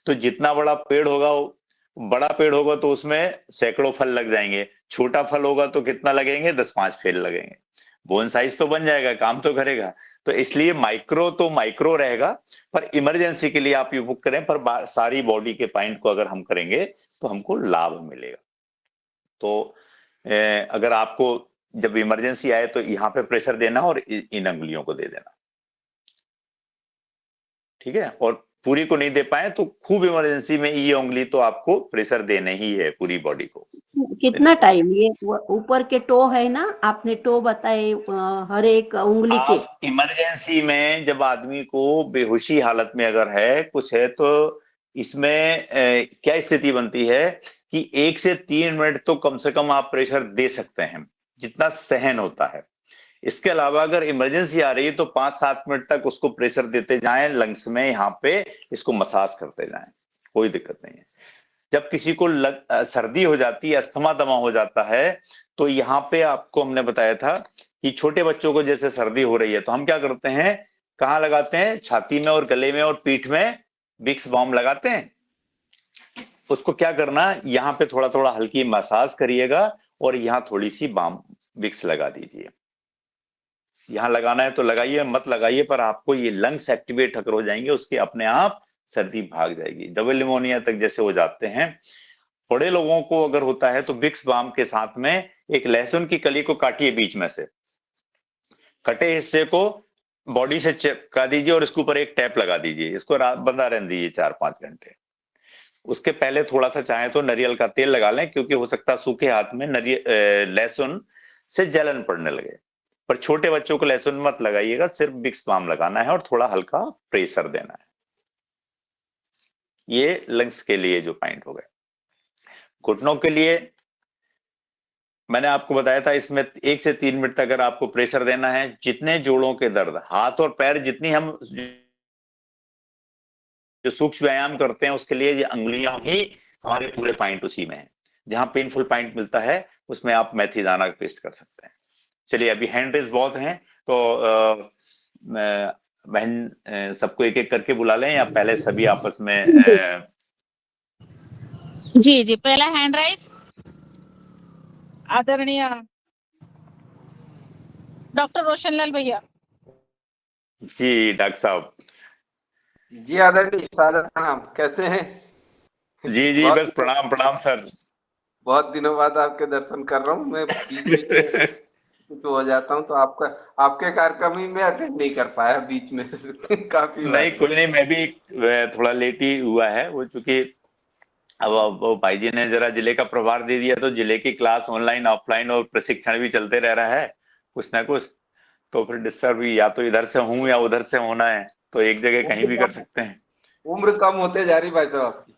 तो जितना बड़ा पेड़ होगा, बड़ा पेड़ होगा तो उसमें सैकड़ों फल लग जाएंगे, छोटा फल होगा तो कितना लगेंगे, 10-5 फल लगेंगे। बोन साइज तो बन जाएगा, काम तो करेगा। तो इसलिए माइक्रो तो माइक्रो रहेगा, पर इमरजेंसी के लिए आप ये बुक करें, पर सारी बॉडी के पॉइंट को अगर हम करेंगे तो हमको लाभ मिलेगा। तो अगर आपको जब इमरजेंसी आए तो यहाँ पे प्रेशर देना और इन अंगुलियों को दे देना, ठीक है। और पूरी को नहीं दे पाए तो खूब इमरजेंसी में ये उंगली तो आपको प्रेशर देना ही है पूरी बॉडी को। कितना टाइम? ये ऊपर के टो है ना, आपने टो बताए हर एक उंगली के। आप इमरजेंसी में जब आदमी को बेहोशी हालत में अगर है कुछ है, तो इसमें क्या स्थिति बनती है कि 1 से 3 मिनट तो कम से कम आप प्रेशर दे सकते हैं, जितना सहन होता है। इसके अलावा अगर इमरजेंसी आ रही है तो 5-7 मिनट तक उसको प्रेशर देते जाएं लंग्स में, यहाँ पे इसको मसाज करते जाएं, कोई दिक्कत नहीं है। जब किसी को सर्दी हो जाती है, अस्थमा दमा हो जाता है, तो यहाँ पे आपको हमने बताया था कि छोटे बच्चों को जैसे सर्दी हो रही है तो हम क्या करते हैं, कहाँ लगाते हैं, छाती में और गले में और पीठ में विक्स बाम लगाते हैं। उसको क्या करना, यहाँ पे थोड़ा थोड़ा हल्की मसाज करिएगा और यहाँ थोड़ी सी बाम विक्स लगा दीजिए। यहाँ लगाना है तो लगाइए, मत लगाइए, पर आपको ये लंग्स एक्टिवेट अगर हो जाएंगे, उसके अपने आप सर्दी भाग जाएगी। डबल निमोनिया तक जैसे हो जाते हैं, बड़े लोगों को अगर होता है तो विक्स बाम के साथ में एक लहसुन की कली को काटिए, बीच में से कटे हिस्से को बॉडी से चिपका दीजिए और इसके ऊपर एक टैप लगा दीजिए, इसको रात बंधा रहने दीजिए 4-5 घंटे। उसके पहले थोड़ा सा चाहे तो नारियल का तेल लगा लें, क्योंकि हो सकता है सूखे हाथ में लहसुन से जलन पड़ने लगे। पर छोटे बच्चों को लहसुन मत लगाइएगा, सिर्फ विक्स बाम लगाना है और थोड़ा हल्का प्रेशर देना है। ये लंग्स के लिए जो पॉइंट हो गए। घुटनों के लिए मैंने आपको बताया था, इसमें 1 से 3 मिनट तक अगर आपको प्रेशर देना है, जितने जोड़ों के दर्द, हाथ और पैर, जितनी हम जो सूक्ष्म व्यायाम करते हैं उसके लिए ये अंगुलियां ही हमारे पूरे पॉइंट उसी में है। जहां पेनफुल पॉइंट मिलता है उसमें आप मेथी दाना पेस्ट कर सकते हैं। चलिए, अभी हैंड रेस बहुत हैं तो बहन सबको एक एक करके बुला लें या पहले सभी आपस में जी जी, पहला हैंड राइज आदरणीय डॉक्टर रोशनलाल भैया। जी डॉक्टर साहब। जी आदरणीय सादर प्रणाम, कैसे हैं? जी जी, बस बहुत प्रणाम प्रणाम सर। बहुत दिनों बाद आपके दर्शन कर रहा हूँ मैं। बीच बीच में कुछ हो जाता हूँ तो आपके कार्यक्रम ही मैं अटेंड नहीं कर पाया बीच में काफी नहीं बार। कोई नहीं, मैं भी थोड़ा लेट ही हुआ है वो, चूंकि अब वो भाई जी ने जरा जिले का प्रभार दे दिया, तो जिले की क्लास ऑनलाइन ऑफलाइन और प्रशिक्षण भी चलते रह रहा है कुछ ना कुछ, तो फिर डिस्टर्ब भी या तो इधर से हूँ या उधर से होना है, तो एक जगह कहीं भी कर सकते हैं। उम्र कम होते जा रही भाई साहब आपकी।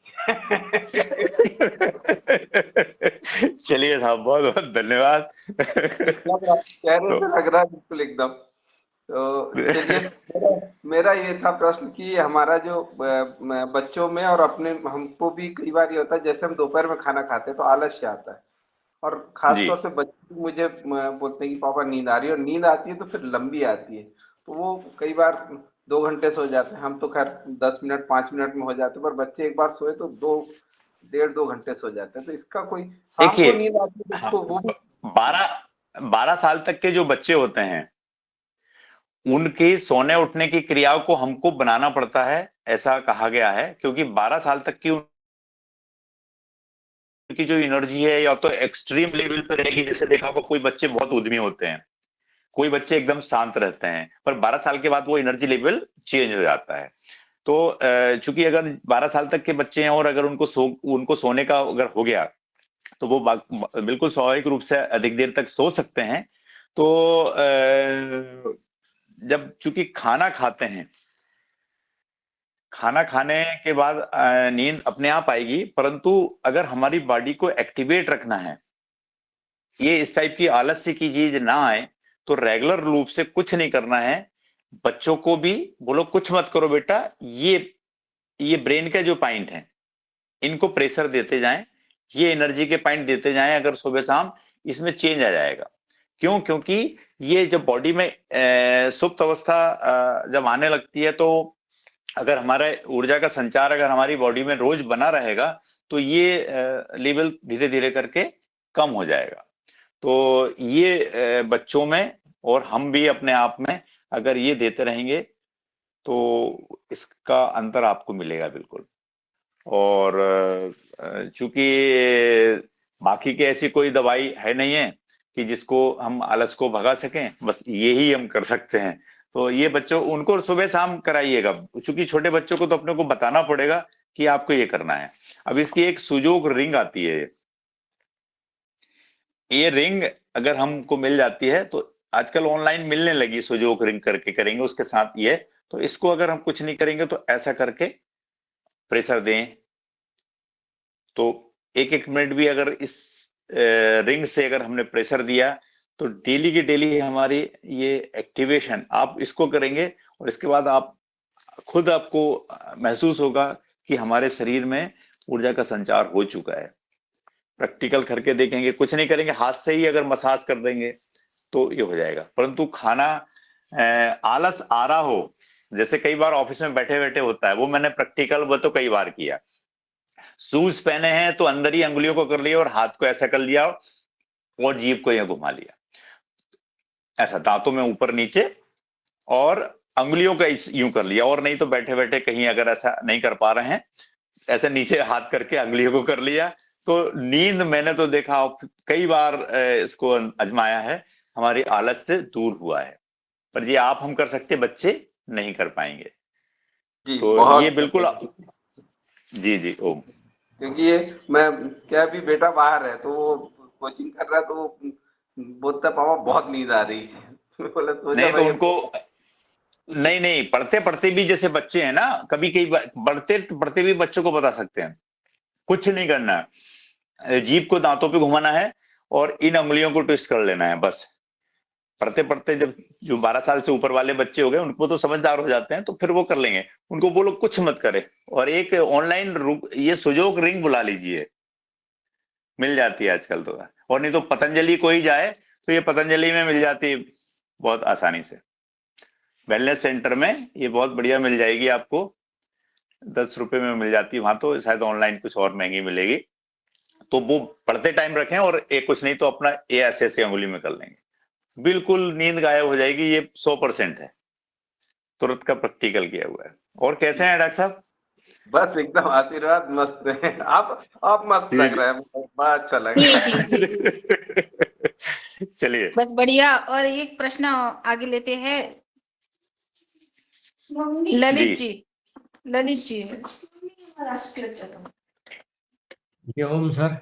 चलिए साहब, बहुत बहुत धन्यवाद। लग रहा चेहरे तो से लग रहा है बिल्कुल एकदम। तो चलिए, मेरा ये था प्रश्न कि हमारा जो बच्चों में और अपने हमको भी कई बार ये होता है, जैसे हम दोपहर में खाना खाते हैं तो आलस्य आता है, और खास जी तौर से बच्चे मुझे बोलते हैं कि पापा नींद आ रही है, और नींद आती है तो फिर लंबी आती है, तो वो कई बार 2 घंटे सो जाते हैं। हम तो खैर 10 मिनट 5 मिनट में हो जाते हैं, पर बच्चे एक बार सोए तो 1.5 2 घंटे सो जाते हैं। तो इसका कोई, शाम को देखिए, नींद आती है हाँ, तो वो भी। 12 साल तक के जो बच्चे होते हैं उनके सोने उठने की क्रियाओं को हमको बनाना पड़ता है, ऐसा कहा गया है, क्योंकि 12 साल तक की उनकी जो एनर्जी है या तो एक्सट्रीम लेवल पे रहेगी, जैसे देखा होगा कोई बच्चे बहुत उद्यमी होते हैं, कोई बच्चे एकदम शांत रहते हैं, पर 12 साल के बाद वो एनर्जी लेवल चेंज हो जाता है। तो चूंकि अगर 12 साल तक के बच्चे हैं और अगर उनको सोने का अगर हो गया, तो वो बिल्कुल स्वाभाविक रूप से अधिक देर तक सो सकते हैं। तो जब चूंकि खाना खाते हैं, खाना खाने के बाद नींद अपने आप आएगी, परंतु अगर हमारी बॉडी को एक्टिवेट रखना है, ये इस टाइप की आलस्य की चीज ना आए, तो रेगुलर रूप से कुछ नहीं करना है। बच्चों को भी बोलो कुछ मत करो बेटा, ये ब्रेन के जो पॉइंट हैं इनको प्रेशर देते जाएं, ये एनर्जी के पॉइंट देते जाएं, अगर सुबह शाम इसमें चेंज आ जाएगा। क्यों? क्योंकि ये जब बॉडी में सुप्त अवस्था जब आने लगती है, तो अगर हमारा ऊर्जा का संचार अगर हमारी बॉडी में रोज बना रहेगा, तो ये लेवल धीरे धीरे करके कम हो जाएगा। तो ये बच्चों में और हम भी अपने आप में अगर ये देते रहेंगे, तो इसका अंतर आपको मिलेगा बिल्कुल। और चूंकि बाकी की ऐसी कोई दवाई है नहीं है कि जिसको हम आलस को भगा सकें, बस यही हम कर सकते हैं। तो ये बच्चों उनको सुबह शाम कराइएगा, चूंकि छोटे बच्चों को तो अपने को बताना पड़ेगा कि आपको ये करना है। अब इसकी एक सुजोग रिंग आती है, ये रिंग अगर हमको मिल जाती है, तो आजकल ऑनलाइन मिलने लगी, सुजोग रिंग करके करेंगे उसके साथ ये, तो इसको अगर हम कुछ नहीं करेंगे तो ऐसा करके प्रेशर दें, तो एक एक मिनट भी अगर इस रिंग से अगर हमने प्रेशर दिया, तो डेली की डेली हमारी ये एक्टिवेशन आप इसको करेंगे, और इसके बाद आप खुद आपको महसूस होगा कि हमारे शरीर में ऊर्जा का संचार हो चुका है। प्रैक्टिकल करके देखेंगे, कुछ नहीं करेंगे, हाथ से ही अगर मसाज कर देंगे तो ये हो जाएगा। परंतु खाना आलस आ रहा हो, जैसे कई बार ऑफिस में बैठे बैठे होता है, वो मैंने प्रैक्टिकल वो तो कई बार किया, शूज पहने हैं तो अंदर ही अंगुलियों को कर लिया और हाथ को ऐसा कर लिया और जीभ को यह घुमा लिया, ऐसा दांतों में ऊपर नीचे, और अंगुलियों का यूं कर लिया, और नहीं तो बैठे बैठे कहीं अगर ऐसा नहीं कर पा रहे हैं, ऐसे नीचे हाथ करके अंगुलियों को कर लिया, तो नींद मैंने तो देखा कई बार इसको आजमाया है, हमारी आलस से दूर हुआ है। पर ये आप हम कर सकते, बच्चे नहीं कर पाएंगे। जी तो ये बहुत, बिल्कुल जी जी ओम। क्योंकि ये मैं क्या, भी बेटा बाहर है तो वो कोचिंग कर रहा है, तो वो बोलता है पापा बहुत नींद आ रही है। मैं बोला सो जा नहीं तो भाई उनको, नहीं नहीं, पढ़ते पढ़ते भी जैसे बच्चे हैं ना, कभी कई पढ़ते पढ़ते भी बच्चों को बता सकते हैं, कुछ नहीं करना है, जीभ को दांतों पे घुमाना है और इन उंगलियों को ट्विस्ट कर लेना है बस। पढ़ते पढ़ते जब जो 12 साल से ऊपर वाले बच्चे हो गए, उनको तो समझदार हो जाते हैं, तो फिर वो कर लेंगे, उनको बोलो कुछ मत करे, और एक ऑनलाइन ये सुजोग रिंग बुला लीजिए, मिल जाती है आजकल तो, और नहीं तो पतंजलि कोई जाए तो ये पतंजलि में मिल जाती है बहुत आसानी से। वेलनेस सेंटर में ये बहुत बढ़िया मिल जाएगी आपको, 10 रुपए में मिल जाती है वहां, तो शायद ऑनलाइन कुछ और महंगी मिलेगी। तो वो पढ़ते टाइम रखें और एक कुछ नहीं तो अपना ये ऐसे ऐसे अंगुली में कर लेंगे, बिल्कुल नींद गायब हो जाएगी, ये 100% है, तुरंत का प्रैक्टिकल किया हुआ है। और कैसे हैं डॉक्टर साहब? बस एकदम आशीर्वाद, मस्त है। आप मस्त लग रहे हैं, बड़ा अच्छा लग रहा है। जी जी जी जी, चलिए बस बढ़िया। और एक प्रश्न आगे लेते हैं, ललित जी, ललित जी। ये ओम सर।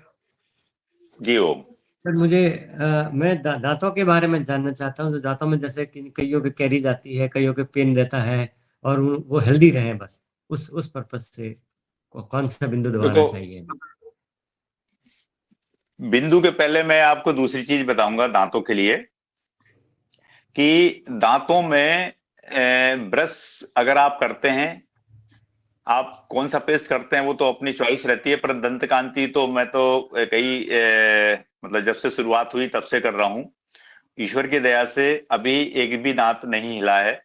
जी ओम। सर मुझे मैं दांतों के बारे में जानना चाहता हूँ। तो दांतों में जैसे कि कईयों के कैरीज आती है, कईयों के पेन रहता है, और वो हेल्दी रहे, बस उस पर्पज से कौन सा बिंदु दबाना देखो, चाहिए? बिंदु के पहले मैं आपको दूसरी चीज बताऊंगा दांतों के लिए, कि दांतों में ब्रश अगर आप करते हैं, आप कौन सा पेस्ट करते हैं वो तो अपनी चॉइस रहती है, पर दंत कांति तो मैं तो मतलब जब से शुरुआत हुई तब से कर रहा हूं। ईश्वर की दया से अभी एक भी दांत नहीं हिला है,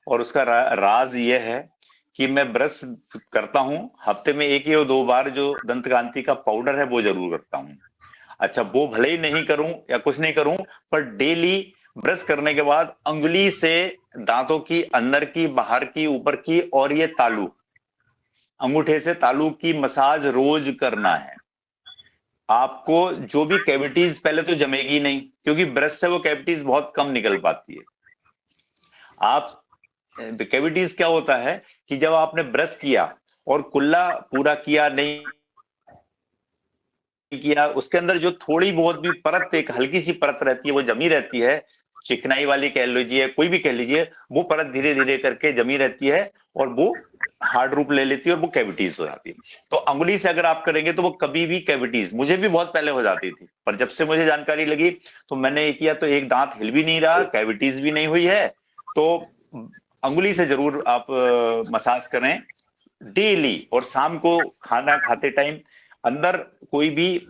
और उसका राज ये है कि मैं ब्रश करता हूं, हफ्ते में 1 या 2 बार जो दंत कांति का पाउडर है वो जरूर करता हूं। अच्छा, वो भले ही नहीं करूं या कुछ नहीं करूं, पर डेली ब्रश करने के बाद अंगुली से दांतों की अंदर की, बाहर की, ऊपर की, और ये तालू, अंगूठे से तालू की मसाज रोज करना है। आपको जो भी कैविटीज पहले तो जमेगी नहीं, क्योंकि ब्रश से वो कैविटीज बहुत कम निकल पाती है। आप कैविटीज क्या होता है कि जब आपने ब्रश किया और कुल्ला पूरा किया नहीं किया, उसके अंदर जो थोड़ी बहुत भी परत, एक हल्की सी परत रहती है, वो जमी रहती है, चिकनाई वाली कह लीजिए, कोई भी कह लीजिए, वो परत धीरे धीरे करके जमी रहती है और वो हार्ड रूप ले लेती है और वो कैविटीज हो जाती है। तो अंगुली से अगर आप करेंगे तो वो कभी भी कैविटीज, मुझे भी बहुत पहले हो जाती थी, पर जब से मुझे जानकारी लगी तो मैंने ये किया, तो एक दांत हिल भी नहीं रहा, कैविटीज भी नहीं हुई है। तो अंगुली से जरूर आप मसाज करें डेली, और शाम को खाना खाते टाइम अंदर कोई भी,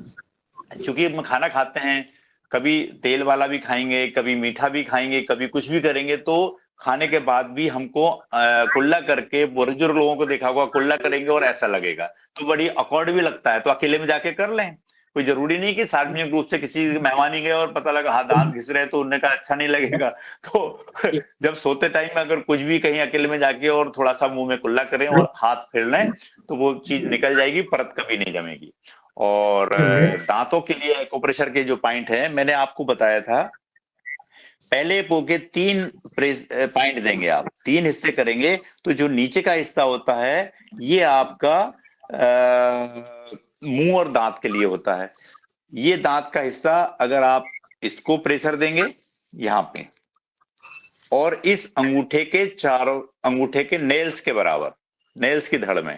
चूंकि हम खाना खाते हैं, कभी तेल वाला भी खाएंगे, कभी मीठा भी खाएंगे, कभी कुछ भी करेंगे, तो खाने के बाद भी हमको कुल्ला करके, बुजुर्ग लोगों को देखा होगा, कुल्ला करेंगे और ऐसा लगेगा, तो बड़ी ऑकवर्ड भी लगता है, तो अकेले में जाके कर लें। कोई जरूरी नहीं कि सार्वजनिक रूप से किसी मेहमान ही गए और पता लगा हाँ दांत घिस रहे हैं, तो उन्होंने कहा अच्छा नहीं लगेगा। तो जब सोते टाइम में अगर कुछ भी कहीं अकेले में जाके और थोड़ा सा मुंह में कुल्ला करें और हाथ फेर लें, तो वो चीज निकल जाएगी, परत कभी नहीं जमेगी। और दांतों के लिए एक्यूप्रेशर के जो पॉइंट है, मैंने आपको बताया था, पहले पो के 3 पॉइंट देंगे आप, 3 हिस्से करेंगे, तो जो नीचे का हिस्सा होता है ये आपका मुंह और दांत के लिए होता है। ये दांत का हिस्सा अगर आप इसको प्रेशर देंगे यहां पे, और इस अंगूठे के चारों, अंगूठे के नेल्स के बराबर, नेल्स की धड़ में,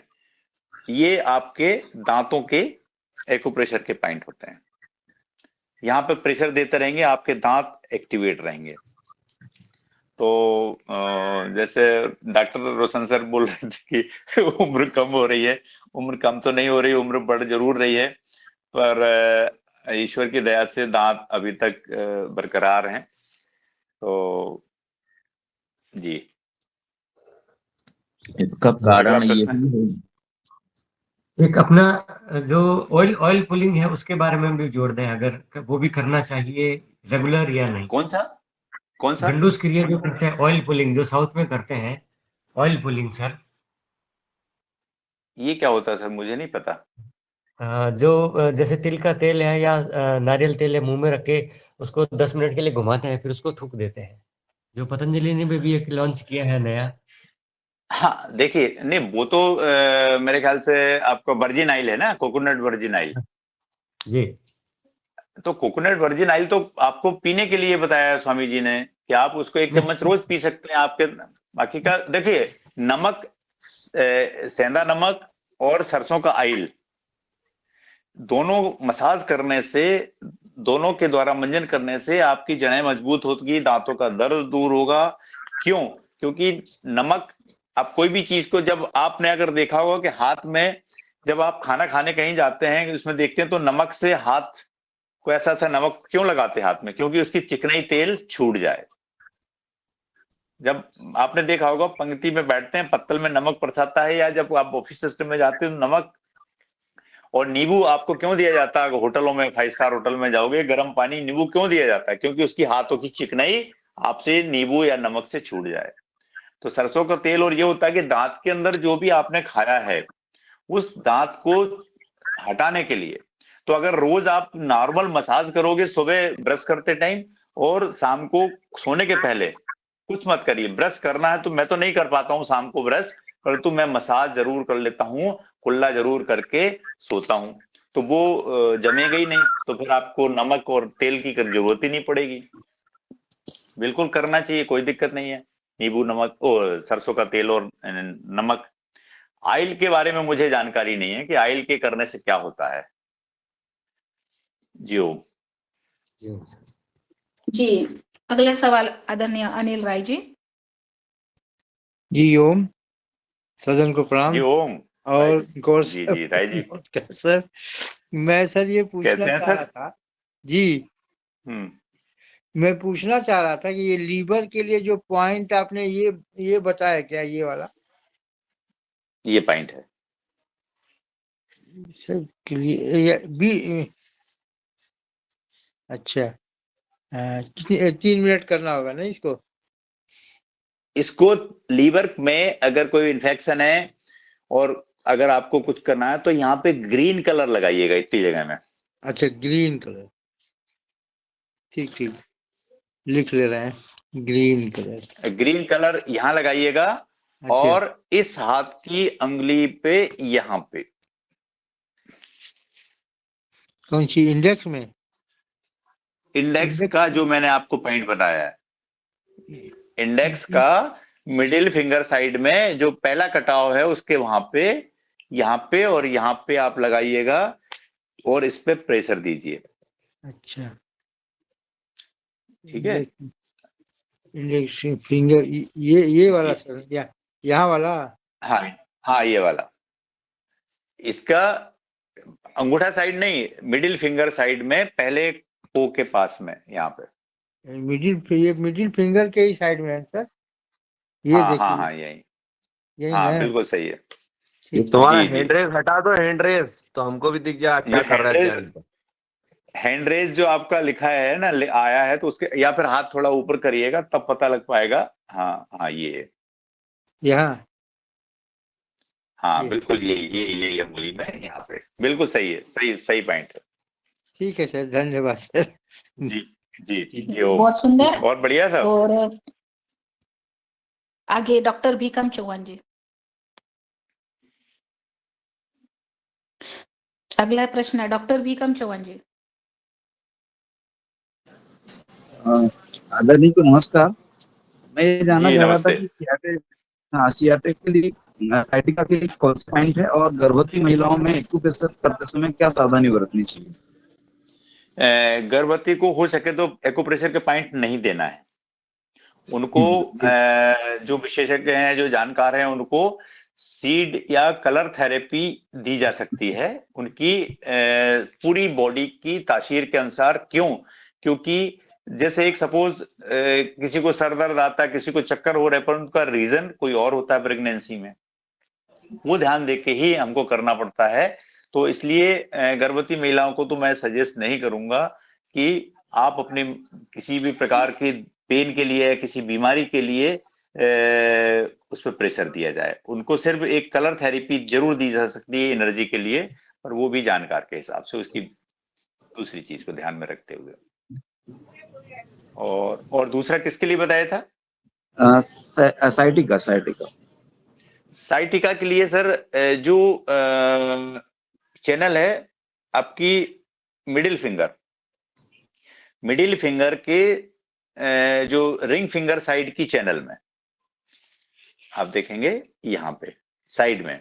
ये आपके दांतों के एक्यूप्रेशर के पॉइंट होते हैं। यहां पे प्रेशर देते रहेंगे, आपके दांत एक्टिवेट रहेंगे। तो जैसे डॉक्टर रोशन सर बोल रहे थे कि उम्र कम हो रही है, उम्र कम तो नहीं हो रही, उम्र बढ़ जरूर रही है, पर ईश्वर की दया से दांत अभी तक बरकरार हैं। तो जी, इसका कारण ये भी है। एक अपना जो ऑयल पुलिंग है उसके बारे में भी जोड़ दें, अगर वो भी करना चाहिए रेगुलर या नहीं। कौन सा गंडूस क्रिया जो करते हैं, ऑयल पुलिंग जो साउथ में करते हैं, ऑयल पुलिंग सर। ये क्या होता है सर, मुझे नहीं पता। जो जैसे तिल का तेल है या नारियल तेल है, मुंह में रख के उसको 10 मिनट के लिए घुमाते हैं, फिर उसको थूक देते हैं, जो पतंजलि ने भी एक लॉन्च किया है नया। हाँ देखिए, नहीं वो तो मेरे ख्याल से आपका वर्जिन ऑयल है ना, कोकोनट वर्जिन ऑयल। जी, तो कोकोनट वर्जिन ऑयल तो आपको पीने के लिए बताया है स्वामी जी ने, कि आप उसको 1 चम्मच रोज पी सकते हैं। आपके बाकी का देखिए, नमक, सेंधा नमक और सरसों का ऑयल, दोनों मसाज करने से, दोनों के द्वारा मंजन करने से आपकी जड़ें मजबूत होगी, दांतों का दर्द दूर होगा। क्यों? क्योंकि नमक, आप कोई भी चीज को, जब आपने अगर देखा होगा कि हाथ में, जब आप खाना खाने कहीं जाते हैं, उसमें देखते हैं तो नमक से हाथ को ऐसा नमक क्यों लगाते हैं हाथ में? क्योंकि उसकी चिकनाई तेल छूट जाए। जब आपने देखा होगा पंक्ति में बैठते हैं, पत्तल में नमक परसाता है, या जब आप ऑफिस सिस्टम में जाते हो नमक और नींबू आपको क्यों दिया जाता है? होटलों में, 5 स्टार होटल में जाओगे, गर्म पानी नींबू क्यों दिया जाता है? क्योंकि उसकी हाथों की चिकनाई आपसे नींबू या नमक से छूट जाए। तो सरसों का तेल, और ये होता है कि दांत के अंदर जो भी आपने खाया है उस दांत को हटाने के लिए, तो अगर रोज आप नॉर्मल मसाज करोगे सुबह ब्रश करते टाइम और शाम को सोने के पहले, कुछ मत करिए। ब्रश करना है तो मैं तो नहीं कर पाता हूँ शाम को ब्रश, परंतु मैं मसाज जरूर कर लेता हूँ, कुल्ला जरूर करके सोता हूँ, तो वो जमेगा ही नहीं, तो फिर आपको नमक और तेल की जरूरत ही नहीं पड़ेगी। बिल्कुल करना चाहिए, कोई दिक्कत नहीं है। नींबू, नमक और सरसों का तेल और नमक। आयल के बारे में मुझे जानकारी नहीं है कि आयल के करने से क्या होता है। जी ओम। जी, अगला सवाल आदरणीय अनिल राय जी। जी ओम, सदन को प्रणाम। जी ओम। और गौर जी जी राय जी, सर, मैं सर ये पूछना कैसे हैं चाह सर? रहा था जी, मैं पूछना चाह रहा था कि ये लीवर के लिए जो पॉइंट आपने ये बताया, क्या ये वाला ये पॉइंट है सर बी? अच्छा, कितनी 3 मिनट करना होगा ना इसको? इसको लीवर में अगर कोई इन्फेक्शन है और अगर आपको कुछ करना है तो यहाँ पे ग्रीन कलर लगाइएगा इतनी जगह में। अच्छा, ग्रीन कलर, ठीक ठीक, लिख ले रहे हैं, ग्रीन कलर। ग्रीन कलर यहाँ लगाइएगा। अच्छा, और इस हाथ की अंगुली पे, यहाँ पे, कौन सी, इंडेक्स में? इंडेक्स का जो मैंने आपको पॉइंट बताया है, इंडेक्स का मिडिल फिंगर साइड में जो पहला कटाव है उसके वहां पे, यहाँ पे और यहाँ पे आप लगाइएगा और इस पे प्रेशर दीजिए। अच्छा, ठीक है, इंडेक्स फिंगर, ये वाला जी, सर, यहाँ वाला? हाँ हाँ, ये वाला। इसका अंगूठा साइड नहीं, मिडिल फिंगर साइड में, पहले पो के पास में, यहाँ पे। ये मिडिल फिंगर के ही साइड में है सर, ये हाँ हाँ देखिए, हाँ, यही। यही हाँ ना? बिल्कुल सही है। ये ठीक, तुम्हारा जी जी, हैंड रेस हटा दो, हैंड रेस, तो हमको भी दिख जा क्या जो कर रहा है ध्यान पर। हैंड रेज जो आपका लिखा है ना, आया है, तो उसके या फिर हाथ थोड़ा ऊपर करिएगा तब पता लग पाएगा। हाँ हाँ, ये यहाँ हाँ ये बिल्कुल, ये अंगुली में यहाँ पे बिल्कुल सही है, सही सही पॉइंट है। ठीक है सर, धन्यवाद सर। जी जी, ठीक। ये बहुत सुंदर। बहुत बढ़िया सब। और आगे डॉक्टर भीकम चौहान जी। अगला प्रश्न है डॉक्टर भीकम चौहान जी। आदरणीय को नमस्कार। मैं ये जानना जी चाह रहा था नमस्ते। कि सियाटिक के लिए साइटिका के कौन सा पॉइंट है, और गर्भवती महिलाओं में एक्यूप्रेशर करते समय क्या सावधानी बरतनी चाहिए? गर्भवती को हो सके तो एक्यूप्रेशर के पॉइंट नहीं देना है उनको। जो विशेषज्ञ हैं, जो जानकार हैं, उनको सीड या कलर थेरेपी दी जा सकती है उनकी पूरी बॉडी की तासीर के अनुसार। क्यों? क्योंकि जैसे एक सपोज किसी को सर दर्द आता है, किसी को चक्कर हो रहा है, पर उनका रीजन कोई और होता है प्रेगनेंसी में, वो ध्यान देके ही हमको करना पड़ता है। तो इसलिए गर्भवती महिलाओं को तो मैं सजेस्ट नहीं करूंगा कि आप अपने किसी भी प्रकार के पेन के लिए, किसी बीमारी के लिए उस पर प्रेशर दिया जाए। उनको सिर्फ एक कलर थेरेपी जरूर दी जा सकती है एनर्जी के लिए, पर वो भी जानकार के हिसाब से, उसकी दूसरी चीज को ध्यान में रखते हुए। और दूसरा किसके लिए बताया था? साइटिका साइटिका के लिए सर, जो चैनल है आपकी मिडिल फिंगर के जो रिंग फिंगर साइड की चैनल में आप देखेंगे, यहाँ पे साइड में,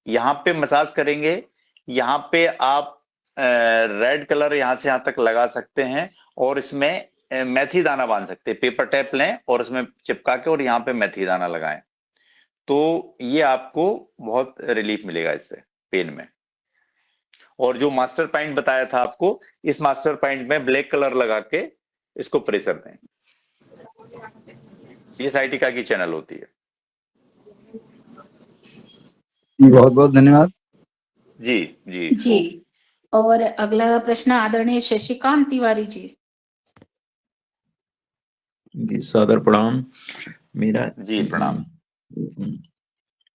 यहाँ पे मसाज करेंगे। यहाँ पे आप रेड कलर यहाँ से यहाँ तक लगा सकते हैं और इसमें मेथी दाना बांध सकते हैं। पेपर टेप लें और उसमें चिपका के और यहाँ पे मेथी दाना लगाएं, तो ये आपको बहुत रिलीफ मिलेगा इससे पेन में। और जो मास्टर पॉइंट बताया था आपको, इस मास्टर पॉइंट में ब्लैक कलर लगा के इसको प्रेशर दें। ये साइटिका की चैनल होती है। बहुत बहुत धन्यवाद। जी जी जी। और अगला प्रश्न आदरणीय शशिकांत तिवारी जी। जी सादर प्रणाम। मेरा जी प्रणाम।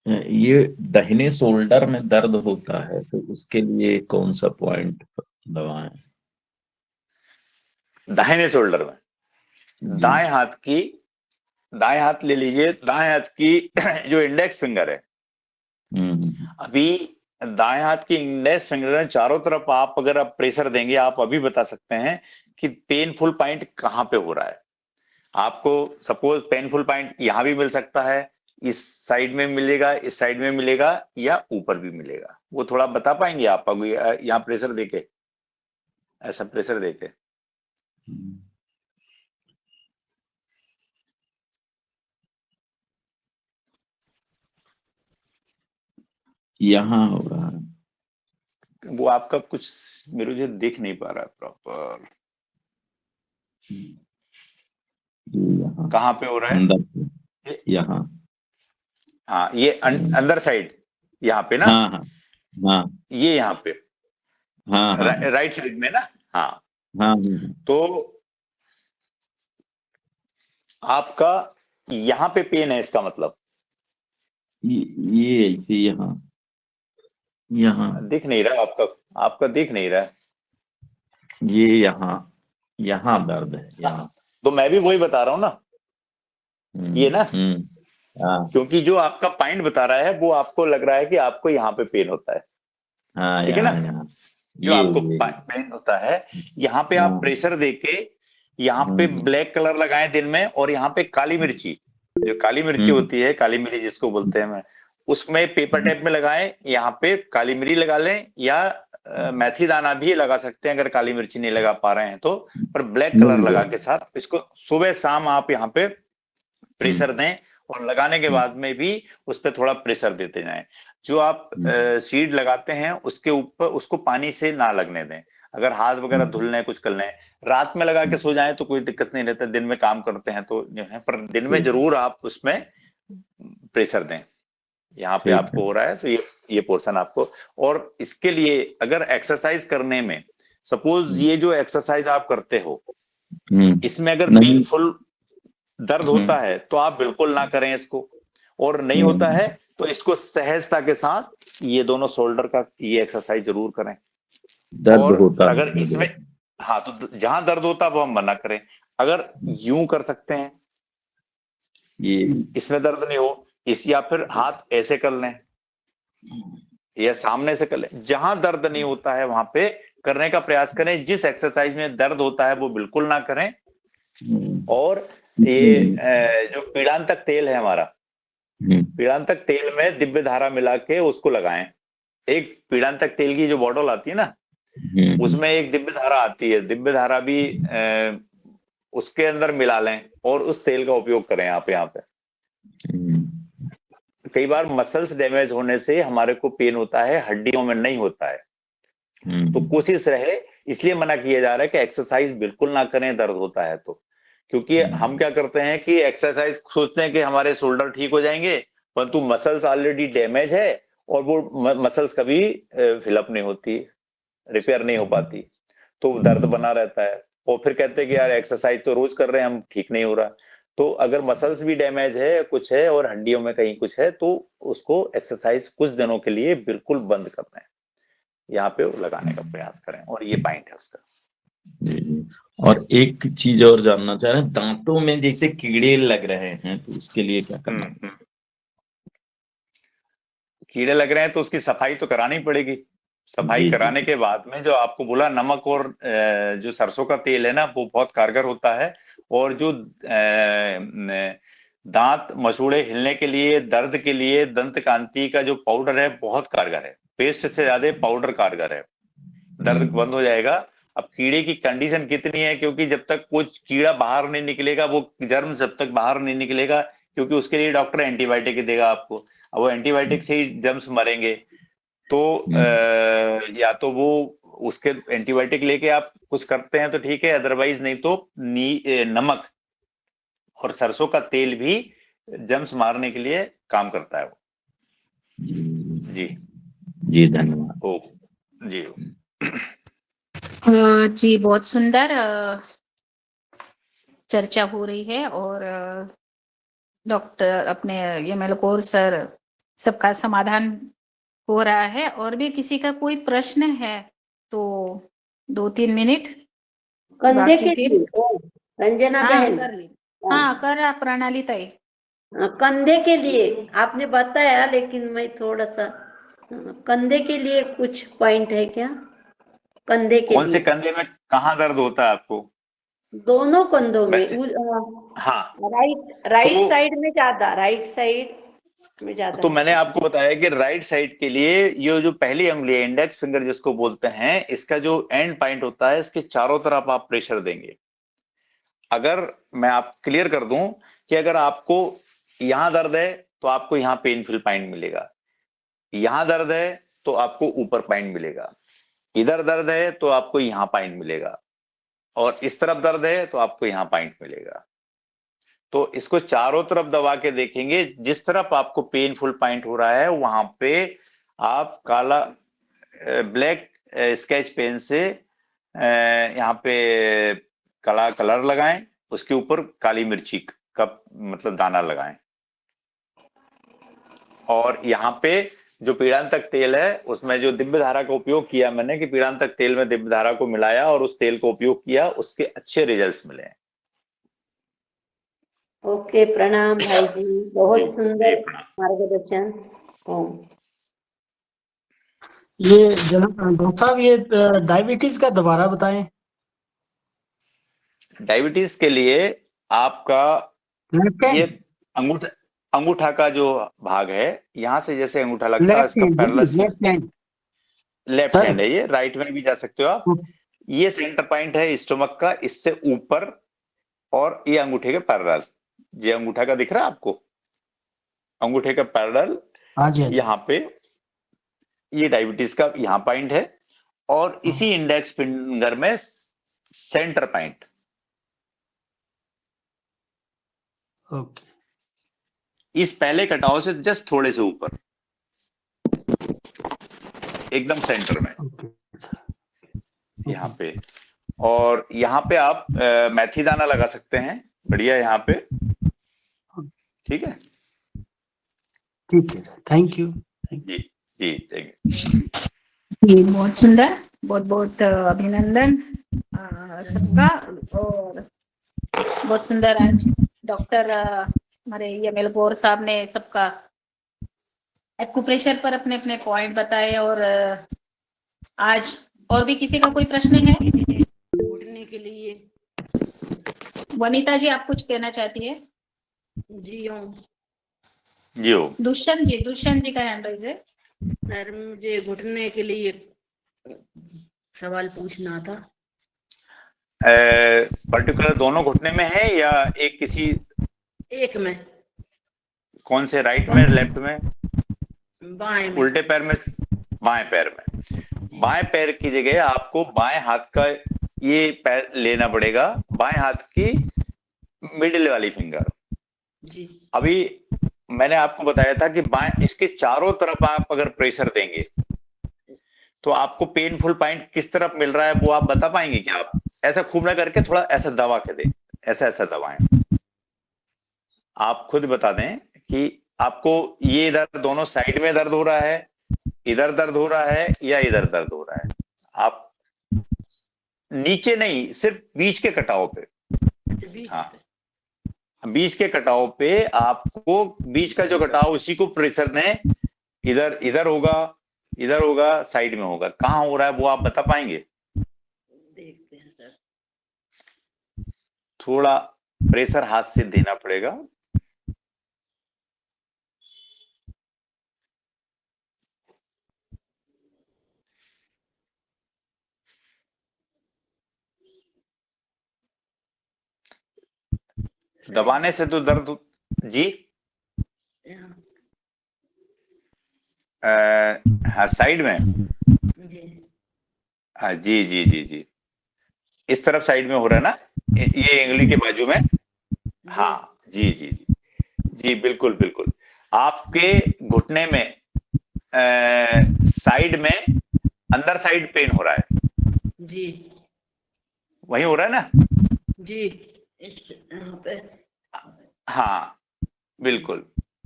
ये दाहिने शोल्डर में दर्द होता है तो उसके लिए कौन सा पॉइंट दबाएं? दाहिने शोल्डर में जी। दाएं हाथ ले लीजिए। दाएं हाथ की जो इंडेक्स फिंगर है, अभी दाएं हाथ की इंडेक्स फिंगर में चारों तरफ आप अगर आप प्रेशर देंगे, आप अभी बता सकते हैं कि पेनफुल पॉइंट कहाँ पे हो रहा है। आपको सपोज पेनफुल पॉइंट यहां भी मिल सकता है, इस साइड में मिलेगा, इस साइड में मिलेगा, या ऊपर भी मिलेगा। वो थोड़ा बता पाएंगे आप अभी यहाँ प्रेशर देके, ऐसा प्रेशर देके? यहाँ हो रहा है। वो आपका कुछ मेरे मुझे दिख नहीं पा रहा है प्रॉपर। यहाँ कहाँ पे हो रहा है? अंदर, यहाँ। हाँ, ये अंदर साइड यहाँ पे ना? हाँ हाँ हाँ ये यहाँ पे हाँ हाँ राइट साइड में ना? हाँ। हाँ तो आपका यहाँ पे पेन है, इसका मतलब ये ऐसे यहाँ दिख नहीं रहा आपका, आपका दिख नहीं रहा है। ये यहाँ दर्द है यहाँ। तो मैं भी वही बता रहा हूँ ना, ये ना। हाँ क्योंकि जो आपका पॉइंट बता रहा है वो आपको लग रहा है कि आपको यहाँ पे पेन होता है, हाँ, ठीक है ना? यहाँ जो आपको पेन होता है, यहाँ पे आप प्रेशर देके यहाँ पे ब्लैक कलर लगाएं दिन में, और यहाँ पे काली मिर्ची, जो काली मिर्ची होती है, काली मिर्ची जिसको बोलते हैं, उसमें पेपर टेप में लगाएं। यहाँ पे काली मिर्ची लगा लें, या मेथी दाना भी लगा सकते हैं अगर काली मिर्ची नहीं लगा पा रहे हैं तो। पर ब्लैक कलर लगा के साथ इसको सुबह शाम आप यहाँ पे प्रेशर दें, और लगाने के बाद में भी उस पर थोड़ा प्रेशर देते जाएं। जो आप सीड लगाते हैं उसके ऊपर उसको पानी से ना लगने दें। अगर हाथ वगैरह धुल लें, कुछ कर लें, रात में लगा के सो जाएं तो कोई दिक्कत नहीं रहता, दिन में काम करते हैं तो जो है, पर दिन में जरूर आप उसमें प्रेशर दें। यहाँ पे आपको हो रहा है तो ये पोर्शन आपको। और इसके लिए अगर एक्सरसाइज करने में, सपोज ये जो एक्सरसाइज आप करते हो, इसमें अगर पेनफुल दर्द होता है तो आप बिल्कुल ना करें इसको, और नहीं होता है तो इसको सहजता के साथ ये दोनों शोल्डर का ये एक्सरसाइज जरूर करें। दर्द और होता अगर है इसमें, हाँ, तो जहां दर्द होता है वो हम मना करें। अगर यूं कर सकते हैं, ये इसमें दर्द नहीं हो, या फिर हाथ ऐसे कर लें या सामने से कर लें, जहां दर्द नहीं होता है वहां पे करने का प्रयास करें। जिस एक्सरसाइज में दर्द होता है वो बिल्कुल ना करें। और ये जो पीड़ांतक तेल है हमारा, पीड़ांतक तेल में दिव्य धारा मिला के उसको लगाएं। एक पीड़ांतक तेल की जो बॉटल आती है ना, उसमें एक दिव्य धारा आती है, दिव्य धारा भी उसके अंदर मिला लें और उस तेल का उपयोग करें आप यहाँ पे। कई बार मसल्स डैमेज होने से हमारे को पेन होता है, हड्डियों में नहीं होता है। तो कोशिश रहे, इसलिए मना किया जा रहा है कि एक्सरसाइज बिल्कुल ना करें दर्द होता है तो। क्योंकि हम क्या करते हैं कि एक्सरसाइज सोचते हैं कि हमारे शोल्डर ठीक हो जाएंगे, परंतु मसल्स ऑलरेडी डैमेज है और वो मसल्स कभी फिलअप नहीं होती, रिपेयर नहीं हो पाती, तो दर्द बना रहता है। और फिर कहते हैं कि यार एक्सरसाइज तो रोज कर रहे हैं हम, ठीक नहीं हो रहा। तो अगर मसल्स भी डैमेज है, कुछ है, और हड्डियों में कहीं कुछ है, तो उसको एक्सरसाइज कुछ दिनों के लिए बिल्कुल बंद कर दें, यहाँ पे लगाने का प्रयास करें। और ये पॉइंट है उसका। जी। और एक चीज और जानना चाह रहे हैं, दांतों में जैसे कीड़े लग रहे हैं तो उसके लिए क्या करना? कीड़े लग रहे हैं तो उसकी सफाई तो करानी पड़ेगी। सफाई कराने के बाद में, जो आपको बोला, नमक और जो सरसों का तेल है ना, वो बहुत कारगर होता है। और जो दांत मसूड़े हिलने के लिए, दर्द के लिए, दंत कांति का जो पाउडर है बहुत कारगर है, पेस्ट से ज्यादा पाउडर कारगर है, दर्द बंद हो जाएगा। अब कीड़े की कंडीशन कितनी है, क्योंकि जब तक कुछ कीड़ा बाहर नहीं निकलेगा, वो जर्म जब तक बाहर नहीं निकलेगा, क्योंकि उसके लिए डॉक्टर एंटीबायोटिक देगा आपको। अब वो एंटीबायोटिक से ही जर्म्स मरेंगे, तो या तो वो उसके एंटीबायोटिक लेके आप कुछ करते हैं तो ठीक है, अदरवाइज नहीं तो नमक और सरसों का तेल भी जम्स मारने के लिए काम करता है वो। जी जी धन्यवाद। ओ जी जी बहुत सुंदर चर्चा हो रही है और डॉक्टर अपने यमलकौर सर सबका समाधान हो रहा है। और भी किसी का कोई प्रश्न है तो 2-3 मिनट कंधे बाकी के फिर लिए रंजना हाँ बहन, कर ली, हाँ कर प्रणाली ताई। कंधे के लिए आपने बताया, लेकिन मैं थोड़ा सा कंधे के लिए कुछ पॉइंट है क्या? कंधे के कौन से लिए कंधे में कहाँ दर्द होता है आपको? दोनों कंधों में वैसे हाँ राइट तो साइड में ज्यादा, राइट साइड में ज्यादा तो है। मैंने आपको बताया कि राइट साइड के लिए ये जो पहली उंगली है, इंडेक्स फिंगर जिसको बोलते हैं, इसका जो एंड पॉइंट होता है, इसके चारों तरफ आप प्रेशर देंगे। अगर मैं आप क्लियर कर दूं कि अगर आपको यहां दर्द है तो आपको यहां पेनफुल पॉइंट मिलेगा, यहां दर्द है तो आपको ऊपर पॉइंट मिलेगा, इधर दर्द है तो आपको यहां पॉइंट मिलेगा, और इस तरफ दर्द है तो आपको यहां पॉइंट मिलेगा। तो इसको चारों तरफ दबा के देखेंगे, जिस तरफ आपको पेनफुल पॉइंट हो रहा है वहां पे आप काला ब्लैक स्केच पेन से यहाँ पे काला कलर लगाएं, उसके ऊपर काली मिर्ची का मतलब दाना लगाएं, और यहाँ पे जो पीड़ांतक तेल है उसमें जो दिव्य धारा का उपयोग किया मैंने, कि पीड़ांतक तेल में दिव्य धारा को मिलाया और उस तेल को उपयोग किया, उसके अच्छे रिजल्ट्स मिले हैं। ओके, प्रणाम भाई जी, बहुत जी सुंदर प्रणाम। मार्गदर्शन। ओम। ये डॉक्टर साहब, ये डायबिटीज का दोबारा बताएं। डायबिटीज के लिए आपका ये अंगूठा अंगूठा का जो भाग है, यहाँ से जैसे अंगूठा लगता है इसका parallel, left hand left hand है ये, राइट में भी जा सकते हो आप। ये सेंटर पॉइंट है स्टमक का, इससे ऊपर, और ये अंगूठे के पैरेलल, ये अंगूठा का दिख रहा है आपको, अंगूठे का पैरेलल हाँ जी, हाँ जी। यहाँ पे ये डायबिटीज का यहाँ पॉइंट है, और इसी इंडेक्स फिंगर में सेंटर पॉइंट। ओके, इस पहले कटाव से जस्ट थोड़े से ऊपर, एकदम सेंटर में, यहाँ पे। और यहाँ पे आप मेथी दाना लगा सकते हैं, बढ़िया यहाँ पे। ठीक है, ठीक है, थैंक यू। जी जी थैंक यू। जी बहुत सुंदर, बहुत बहुत अभिनंदन सबका। और बहुत सुंदर आज डॉक्टर हमारे यमलकौर साहब ने सबका एक्यूप्रेशर पर अपने अपने पॉइंट बताए। और आज और भी किसी का कोई प्रश्न है? घुटने के लिए वनीता जी आप कुछ कहना चाहती है? जी ओम। जी ओम। दुष्यंत जी का हैंड राइज है। सर मुझे घुटने के लिए सवाल पूछना था। पर्टिकुलर दोनों घुटने में है या एक किसी एक में? कौन से, राइट में लेफ्ट में? बाएं में। उल्टे पैर में, बाएं पैर में। बाएं पैर की जगह आपको बाएं हाथ का ये पैर लेना पड़ेगा, बाएं हाथ की मिडिल वाली फिंगर। जी। अभी मैंने आपको बताया था कि बाएं, इसके चारों तरफ आप अगर प्रेशर देंगे तो आपको पेनफुल पॉइंट किस तरफ मिल रहा है वो आप बता पाएंगे क्या? आप ऐसा खूब ना करके थोड़ा ऐसा दबा के दें, ऐसा ऐसा दबाएं, आप खुद बता दें कि आपको ये इधर दोनों साइड में दर्द हो रहा है, इधर दर्द हो रहा है, या इधर दर्द हो रहा है। आप नीचे नहीं, सिर्फ बीच के कटाव पे। हाँ, बीच के कटाव पे आपको, बीच का जो कटाव उसी को प्रेशर दें, इधर इधर होगा, इधर होगा, साइड में होगा, कहाँ हो रहा है वो आप बता पाएंगे? देखते हैं सर। थोड़ा प्रेशर हाथ से देना पड़ेगा। दबाने से तो दर्द जी हाँ साइड में जी। हाँ जी जी जी जी, इस तरफ साइड में हो रहा है ना, ये उंगली के बाजू में। हाँ जी जी जी जी, बिल्कुल बिल्कुल। आपके घुटने में साइड में अंदर साइड पेन हो रहा है, जी वही हो रहा है ना? जी यहाँ पे हाँ बिल्कुल।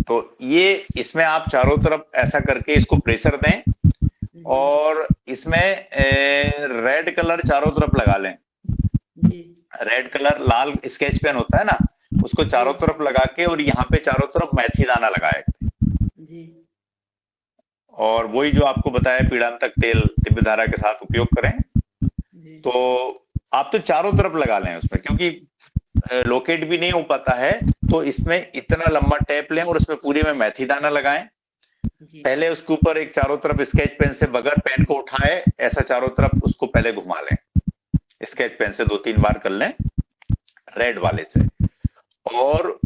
तो ये इसमें आप चारों तरफ ऐसा करके इसको प्रेशर दें और इसमें रेड कलर चारों तरफ लगा लें। जी रेड कलर लाल स्केच पेन होता है ना, उसको चारों तरफ लगा के और यहाँ पे चारों तरफ मेथी दाना लगाए जी और वही जो आपको बताया पीड़ांतक तेल दिव्य धारा के साथ उपयोग करें। तो आप तो चारों तरफ लगा लें उसमें, क्योंकि लोकेट भी नहीं हो पाता है, तो इसमें इतना लंबा टेप लें और उसमें पूरे में मेथी दाना लगाएं। पहले उसके ऊपर एक चारों तरफ स्केच पेन से बगैर पेन को उठाए ऐसा चारों तरफ उसको पहले घुमा लें, स्केच पेन से 2-3 बार कर लें रेड वाले से। और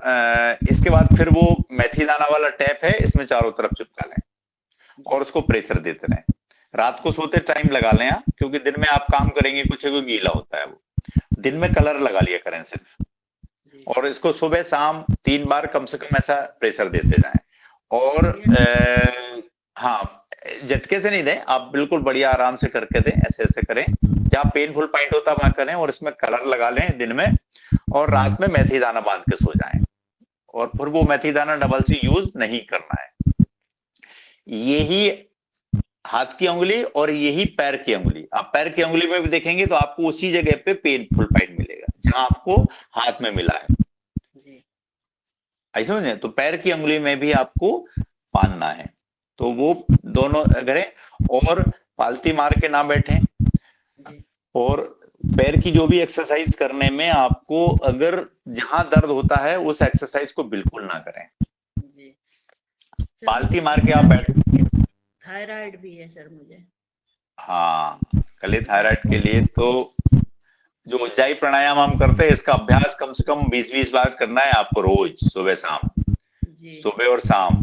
इसके बाद फिर वो मेथी दाना वाला टैप है इसमें चारों तरफ चिपका लें और उसको प्रेशर देते रहें। रात को सोते टाइम लगा लें आप, क्योंकि दिन में आप काम करेंगे कुछ गीला होता है, वो दिन में कलर लगा लिया करें सिर्फ, और इसको सुबह शाम 3 बार कम से कम ऐसा प्रेशर देते जाएं। और हाँ, झटके से नहीं दें आप, बिल्कुल बढ़िया आराम से करके दें, ऐसे ऐसे करें, जहाँ पेनफुल पॉइंट होता है वहां करें और इसमें कलर लगा लें दिन में, और रात में मेथी दाना बांध के सो जाएं। और फिर वो मेथी दाना डबल से यूज नहीं करना है। यही हाथ की उंगली और यही पैर की उंगली, आप पैर की उंगली में भी देखेंगे तो आपको उसी जगह पे पेनफुल पॉइंट मिलेगा जहां आपको हाथ में मिला है, ऐसे समझे? तो पैर की उंगली में भी आपको बांधना है। तो वो दोनों करें और पालती मार के ना बैठें। और पैर की जो भी एक्सरसाइज करने में आपको अगर जहां दर्द होता है उस एक्सरसाइज को बिल्कुल ना करें, पालती मार के आप बैठ। थायराइड भी है सर मुझे। हाँ, कले थायराइड के लिए तो जो उज्जाई प्राणायाम हम करते हैं इसका अभ्यास कम से कम 20-20 बार करना है आपको रोज, सुबह शाम, सुबह और शाम।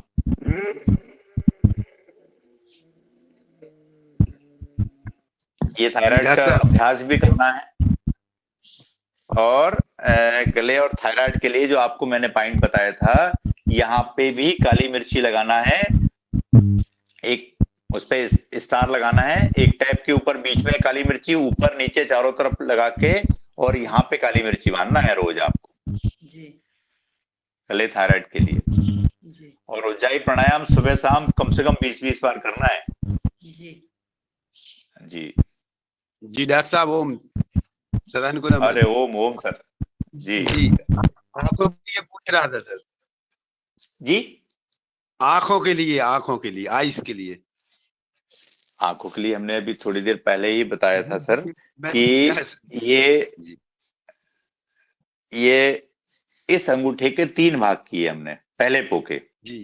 ये थायराइड का अभ्यास भी करना है। और गले और थायराइड के लिए जो आपको मैंने पॉइंट बताया था, यहाँ पे भी काली मिर्ची लगाना है, एक उस पे स्टार लगाना है, एक टैप के ऊपर बीच में काली मिर्ची, ऊपर नीचे चारों तरफ लगा के, और यहाँ पे काली मिर्ची बांधना है रोज आपको गले थायराइड के लिए। और उज्जाई प्राणायाम सुबह शाम कम से कम 20-20 बार करना है। जी जी डॉक्टर साहब, ओम सदन को नमन। अरे ओम ओम सर जी आंखों के लिए पूछ रहा था सर जी। आंखों के लिए आइस के लिए। आंखों के लिए हमने अभी थोड़ी देर पहले ही बताया था सर कि ये इस अंगूठे के 3 भाग किए हमने, पहले पोके जी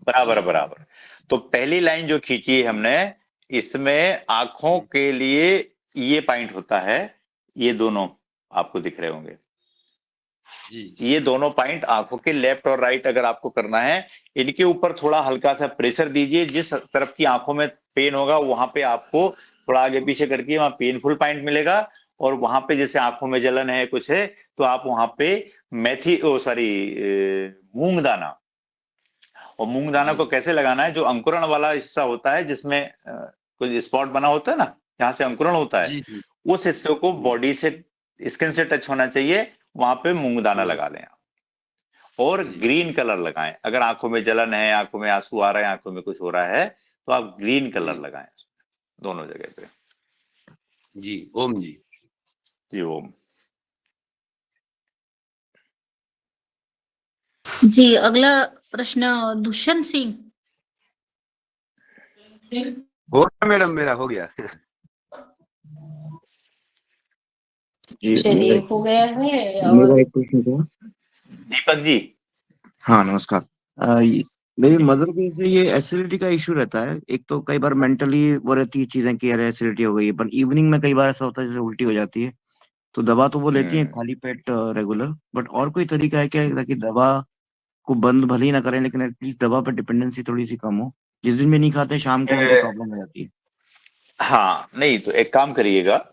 बराबर बराबर। तो पहली लाइन जो खींची है हमने, इसमें आंखों के लिए ये पॉइंट होता है, ये दोनों आपको दिख रहे होंगे, ये दोनों पॉइंट आंखों के लेफ्ट और राइट अगर आपको करना है, इनके ऊपर थोड़ा हल्का सा प्रेशर दीजिए। जिस तरफ की आंखों में पेन होगा वहां पे आपको थोड़ा आगे पीछे करके वहां पेनफुल पॉइंट मिलेगा, और वहां पे जैसे आंखों में जलन है कुछ है तो आप वहां पे मूंग दाना, और मूंग दाना को कैसे लगाना है, जो अंकुरण वाला हिस्सा होता है जिसमें कुछ स्पॉट बना होता है ना, जहां से अंकुरण होता है, उस हिस्से को बॉडी से स्किन से टच होना चाहिए, वहां पे मूंग दाना लगा लें आप। और ग्रीन कलर लगाएं, अगर आंखों में जलन है, आंखों में आंसू आ रहे हैं, आंखों में कुछ हो रहा है तो आप ग्रीन कलर लगाएं दोनों जगह पे। जी ओम जी जी ओम। जी अगला प्रश्न दुष्यंत सिंह। हो गया मैडम, मेरा हो गया। चलिए हो गया है। मेरा एक प्रश्न था। दीपक जी। हाँ नमस्कार। मेरी मदर को जो ये एसिडिटी का इशू रहता है, एक तो कई बार मेंटली वो रहती है चीजें कि अरे एसिडिटी हो गई है, पर इवनिंग में कई बार ऐसा होता है जैसे उल्टी हो जाती है, तो दवा तो वो लेती है खाली पेट रेगुलर, बट और कोई तरीका है क्या ताकि दवा को बंद भले ही ना करें लेकिन एटलीस्ट दवा पर डिपेंडेंसी थोड़ी सी कम हो? जिस दिन भी नहीं खाते शाम को उनको प्रॉब्लम हो जाती है। हाँ नहीं, तो एक काम करिएगा,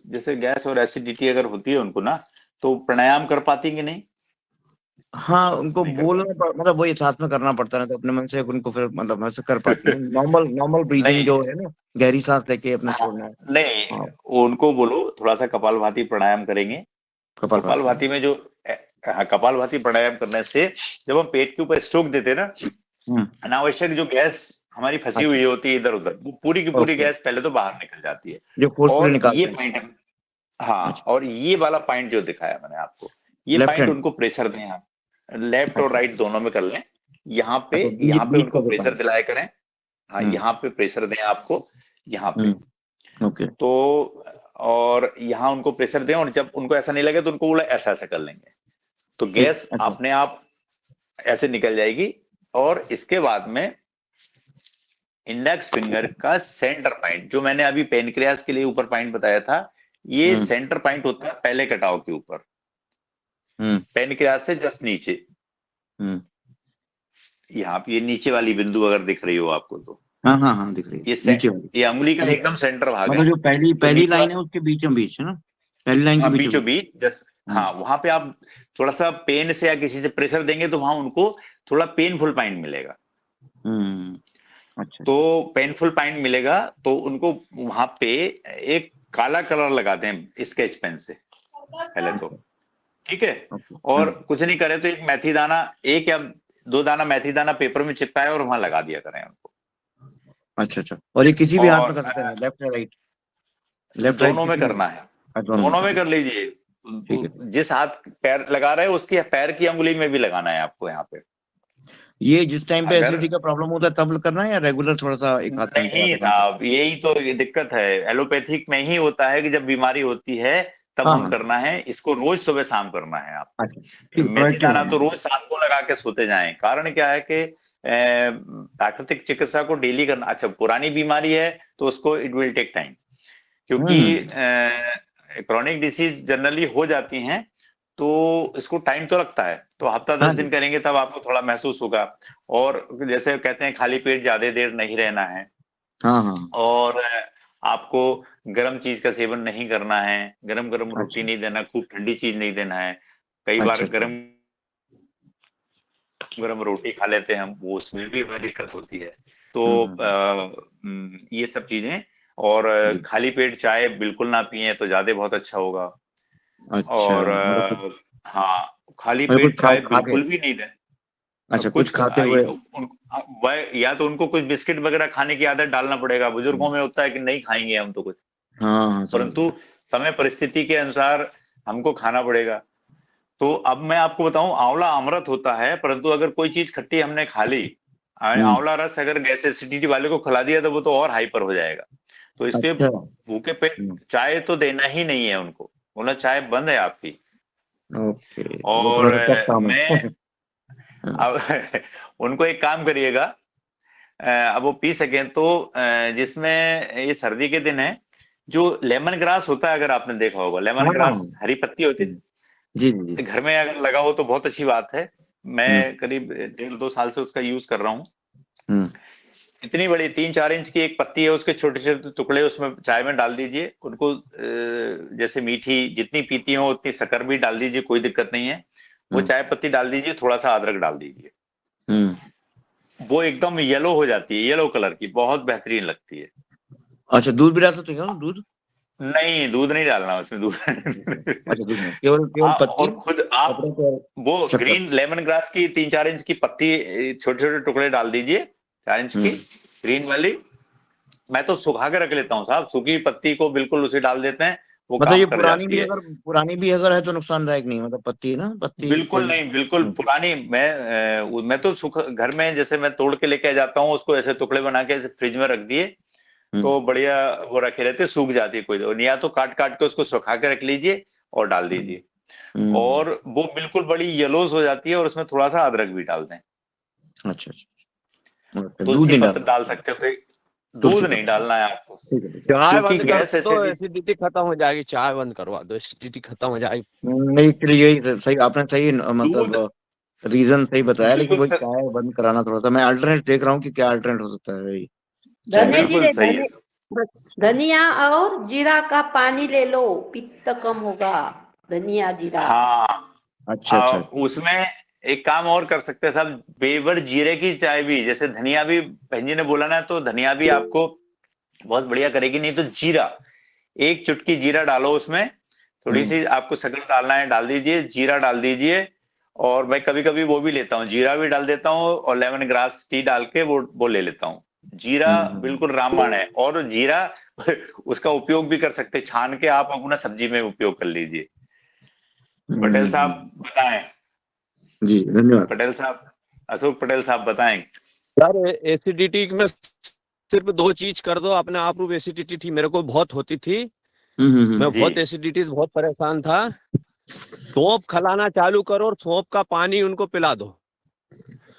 जैसे गैस और एसिडिटी अगर होती है उनको ना, तो प्राणायाम कर पाती कि नहीं? हाँ, उनको नहीं कर बोलना पाते। मतलब वही साथ में करना पड़ता है, तो अपने मन से उनको फिर मतलब ऐसे कर पाती है। नॉर्मल ब्रीदिंग नहीं, जो है ना, गहरी सांस लेके अपने हाँ, छोड़ना है। नहीं, हाँ, उनको बोलो थोड़ा सा कपालभाति प्राणायाम करेंगे। कपालभाति। कपालभाति में जो हाँ, कपालभाति प्राणायाम करने से जब हम पेट के ऊपर स्ट्रोक देते हैं ना, हम्म, अनावश्यक जो गैस हमारी फंसी अच्छा, हुई होती है इधर उधर, वो पूरी की पूरी ओके, गैस पहले तो बाहर निकल जाती है। जो फोर्सफुली और ये निकालते हैं। पॉइंट, हाँ, अच्छा, और ये वाला पॉइंट जो दिखाया मैंने आपको, ये लेफ्ट पॉइंट हैंड। उनको प्रेशर दें आप, लेफ्ट और अच्छा, राइट दोनों में कर लें। यहाँ पे अच्छा, यहाँ पे बीच उनको का जो प्रेशर पॉइंट। दिलाया करें। हाँ, हम्म, यहाँ पे प्रेशर दें आपको, यहाँ पे। ओके, तो और यहाँ उनको प्रेशर दें, और जब उनको ऐसा नहीं लगे तो उनको बोला ऐसा ऐसा कर लेंगे, तो ठीक, गैस अच्छा, अपने आप ऐसे निकल जाएगी। और इसके बाद में इंडेक्स फिंगर का सेंटर पॉइंट, जो मैंने अभी पेनक्रियास के लिए ऊपर पॉइंट बताया था, ये हम्म, सेंटर पॉइंट होता है पहले कटाव के ऊपर, हम्म, पेनक्रियास से जस्ट नीचे। हम्म, यहाँ पे ये नीचे वाली बिंदु अगर दिख रही हो आपको तो हाँ हाँ हाँ, दिख रही है नीचे वाली। ये अंगुली का मतलब एकदम सेंटर भाग है। मतलब जो पहली तो पहली नीचे लाइन है उसके बीचों बीच है ना, पहली लाइन के हाँ, बीचों बीचों बीच। बीच जस्ट, हाँ, वहां पे आप थोड़ा सा पेन से या किसी से प्रेशर देंगे तो वहां उनको थोड़ा पेनफुल पॉइंट मिलेगा। हम्म, अच्छा, तो पेनफुल पॉइंट मिलेगा तो उनको वहां पे एक काला कलर लगाते हैं स्केच पेन से पहले तो, ठीक है। ओके, और कुछ नहीं करे तो एक मेथी दाना, एक या दो दाना मेथी दाना पेपर में चिपकाए और वहां लगा दिया करें उनको। अच्छा, अच्छा, और ये किसी भी हाथ में और कर सकते हैं, लेफ्ट या राइट? लेफ्ट राइट दोनों में किसी में भी? करना है, दोनों में दोनों में करना कर लीजिए। है, ठीक है। जिस हाथ पैर लगा रहे हैं उसकी पैर की अंगुली में भी लगाना है आपको यहाँ पे। ये जिस टाइम पे अगर एसिडिटी का प्रॉब्लम होता है तब करना है, या रेगुलर थोड़ा सा एक हाथ में नहीं करना पड़ता साहब, यही तो ये दिक्कत है, एलोपैथिक में ही होता है कि जब बीमारी होती है तब है? हाँ हम हाँ, करना है, इसको रोज सुबह शाम करना है आपको। अच्छा, ठीक है, मेथी प्रोएक्टिव दाना रहना तो है। रोज शाम को लगा के सोते जाएं। कारण क्या है कि प्राकृतिक चिकित्सा को डेली करना। अच्छा, पुरानी बीमारी है तो उसको इट विल टेक टाइम, क्योंकि हम्म, क्रॉनिक डिसीज जनरली हो जाती हैं तो इसको टाइम तो लगता है। तो हफ्ता हाँ 10 जी, दिन करेंगे तब आपको थोड़ा महसूस होगा। और जैसे कहते हैं खाली पेट ज्यादा देर नहीं रहना है, हाँ हाँ, और आपको गर्म चीज का सेवन नहीं करना है, गरम गरम रोटी अच्छा, नहीं देना, खूब ठंडी चीज नहीं देना है। कई बार अच्छा, अच्छा, गरम गरम रोटी खा लेते हैं हम, वो उसमें भी हमें दिक्कत होती है। तो हम्म, ये सब चीजें। और जी, खाली पेट चाय बिल्कुल ना पिए तो ज्यादा बहुत अच्छा होगा। अच्छा, और मतलब कुछ हाँ, खाली कुछ पेट चाय खा के, बिल्कुल भी नहीं दें। अच्छा, कुछ कुछ खाते हुए। या तो उनको कुछ बिस्किट वगैरह खाने की आदत डालना पड़ेगा। बुजुर्गों में होता है कि नहीं खाएंगे हम तो कुछ, हाँ हाँ, समझ परंतु गया। समय परिस्थिति के अनुसार हमको खाना पड़ेगा। तो अब मैं आपको बताऊं, आंवला अमृत होता है, परंतु अगर कोई चीज खट्टी हमने खा ली, हम्म, आंवला रस अगर गैस एसिडिटी वाले को खिला दिया तो वो तो और हाइपर हो जाएगा। तो इसके अच्छा, भूखे पेट चाय तो देना ही नहीं है उनको, बोला चाय बंद है आपकी। ओके, वो और थोड़ा सा टफ काम मैं है। हाँ, अब उनको एक काम करिएगा, अब वो पी सकें तो जिसमें ये सर्दी के दिन है, जो लेमन ग्रास होता है, अगर आपने देखा होगा, लेमन हाँ, ग्रास हरी पत्ती होती जी जी जी, है, घर में अगर लगा हो तो बहुत अच्छी बात है। हम्म, मैं करीब 1.5-2 साल से उसका यूज कर रहा हूँ। हम्म, इतनी बड़ी 3-4 इंच की एक पत्ती है, उसके छोटे छोटे टुकड़े उसमें चाय में डाल दीजिए उनको। जैसे मीठी जितनी पीती हो उतनी शक्कर भी डाल दीजिए, कोई दिक्कत नहीं है। वो चाय पत्ती डाल दीजिए, थोड़ा सा अदरक डाल दीजिए, हम्म, वो एकदम येलो हो जाती है, येलो कलर की, बहुत बेहतरीन लगती है। अच्छा, दूध भी डाल सकते हो ना, दूध? नहीं, दूध नहीं डालना उसमें, दूध अच्छा, दूध नहीं, केवल केवल पत्ती, और खुद आप अदरक और वो शक्कर। ग्रीन लेमन ग्रास की 3-4 इंच की पत्ती, छोटे छोटे टुकड़े डाल दीजिए, 4 इंच की हम्म, ग्रीन वाली। मैं तो सुखा के रख लेता हूँ साहब, सूखी पत्ती को बिल्कुल उसे डाल देते हैं, वो मतलब काम ये कर जाती है। पुरानी भी अगर है तो नुकसानदायक नहीं है, मतलब पत्ती है ना, पत्ती बिल्कुल कोई। नहीं, बिल्कुल पुरानी। मैं तो सुख घर में जैसे मैं तोड़ के लेके जाता हूँ उसको, ऐसे टुकड़े बना के ऐसे फ्रिज में रख दिए हम्म, तो बढ़िया वो रखे रहते, सूख जाती है कोई तो, या तो काट काट के उसको सुखा के रख लीजिए और डाल हम्म, दीजिए, हम्म, और वो बिल्कुल बड़ी येलोज हो जाती है, और उसमें थोड़ा सा अदरक भी डाल दें। अच्छा, अच्छा, ओके, दूध तुलसी नहीं पत्र डालना? डाल सकते हो, तो दूध तुलसी नहीं पत्ता, डालना है आपको, ठीक है, ठीक चाय क्योंकि बंद कर गैस दो, एसिडिटी। एसिडिटी खत्म हो जाएगी। चाय बंद करवा दो, एसिडिटी खत्म हो जाएगी। है। नहीं, एक्चुअली यही सही, आपने सही दूध मतलब रीजन सही बताया, लेकिन बिल्कुल वही चाय बंद कराना थोड़ा सा, मैं अल्टरनेट देख रहा हूँ कि क्या अल्टरनेट हो सकता है वही चाय धने के साथ। बिल्कुल जीरे सही है। धनिया और जीरा का पानी ले लो, पित्त कम होगा। धनिया जीरा। अच्छा, अच्छा, उसमें एक काम और कर सकते हैं साहब, बेवर जीरे की चाय भी, जैसे धनिया भी बहन जी ने बोला ना, तो धनिया भी आपको बहुत बढ़िया करेगी। नहीं तो जीरा, एक चुटकी जीरा डालो उसमें, थोड़ी सी आपको शक्कर डालना है डाल दीजिए, जीरा डाल दीजिए। और मैं कभी कभी वो भी लेता हूँ, जीरा भी डाल देता हूँ और लेमन ग्रास टी डाल के वो ले लेता हूँ। जीरा बिल्कुल रामबाण है। और जीरा उसका उपयोग भी कर सकते, छान के आप अपना सब्जी में उपयोग कर लीजिए। पटेल साहब बताएं। जी धन्यवाद। पटेल साहब, अशोक पटेल साहब बताएं। यार एसिडिटी में सिर्फ 2 चीज कर दो, अपने आप रूप एसिडिटी थी, मेरे को बहुत होती थी, मैं बहुत एसिडिटी से बहुत परेशान था। सौंफ खिलाना चालू करो और सौंफ का पानी उनको पिला दो।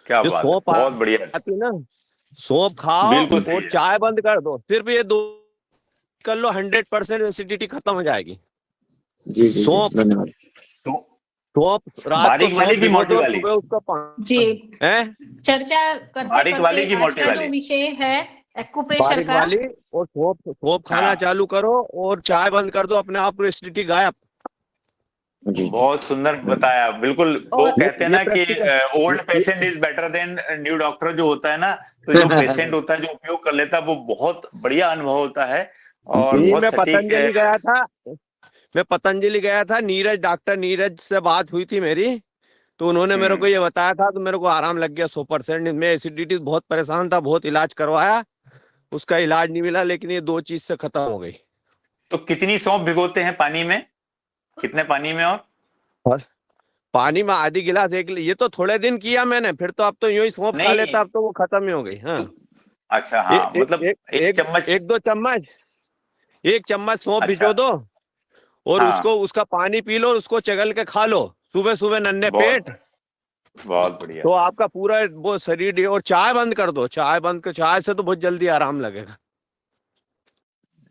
क्या जो बात है, सौंफ बहुत बढ़िया। आती ना, सौंफ खाओ बिल्कुल सही और है। चाय बंद कर दो, सिर्फ ये 2 कर लो, 100% एसिडिटी खत्म हो जाएगी। जी जी सौंफ, धन्यवाद। सौंफ रात को बारीक वाली सौंफ की भिगो मोटी दो, वाली? सुबह उसका पानी जी है। चर्चा करते बारीक वाली करते की आज मोटी का वाली? जो विषय है एक्यूप्रेशर बारीक का, वाली, और सौंफ खाना हाँ। चालू करो और चाय बंद कर दो, अपने आप को एसिडिटी गायब। बहुत सुंदर बताया। बिल्कुल, वो और कहते हैं ये ना कि old practical patient is better than new doctor जो होता है ना, तो जो पेशेंट होता है जो उपयोग कर लेता है वो बहुत बढ़िया अनुभव होता है और जी, बहुत मैं सटीक। पतंजलि गया था, नीरज, डॉक्टर नीरज से बात हुई थी मेरी, तो उन्होंने मेरे को ये बताया था, तो मेरे को आराम लग गया 100%। मैं एसिडिटी बहुत परेशान था, बहुत इलाज करवाया, उसका इलाज नहीं मिला, लेकिन ये 2 चीज से खत्म हो गई। तो कितनी सौंफ भिगोते हैं पानी में, कितने पानी में? और पानी में आधी गिलास, ये तो थोड़े दिन किया मैंने, फिर तो अब तो यूं ही सौंफ खा नहीं, लेता, अब तो वो खत्म ही हो गई। हाँ, अच्छा हाँ, मतलब एक चम्मच, 1-2 चम्मच, 1 चम्मच सौंफ अच्छा भिगो दो और हाँ, उसका पानी पी लो, उसको चगल के खा लो सुबह सुबह नन्हे पेट, बहुत बढ़िया। तो आपका पूरा वो शरीर। और चाय बंद कर दो, चाय से तो बहुत जल्दी आराम लगेगा।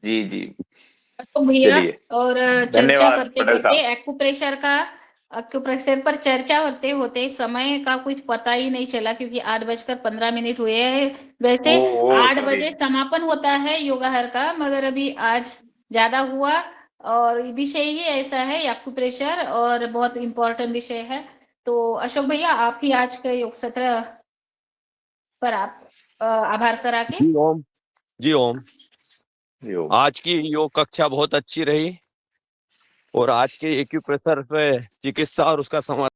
जी जी, तो भैया, चलिए और चर्चा धन्यवाद करते पटेल करते साहब। एक्यूप्रेशर पर चर्चा होते होते समय का कुछ पता ही नहीं चला, क्योंकि 8:15 हुए हैं। वैसे ओ 8 सॉरी। बजे समापन होता है योगाहर का, मगर अभी आज ज्यादा हुआ, और विषय ही ऐसा है एक्यूप्रेशर, और बहुत इम्पोर्टेंट विषय है। तो अशोक भैया, आप ही आज के योग सत्र पर आप आभार करा के। जी ओम, जी ओम। आज की योग कक्षा बहुत अच्छी रही, और आज के एक्यूप्रेशर पे चिकित्सा और उसका समाधान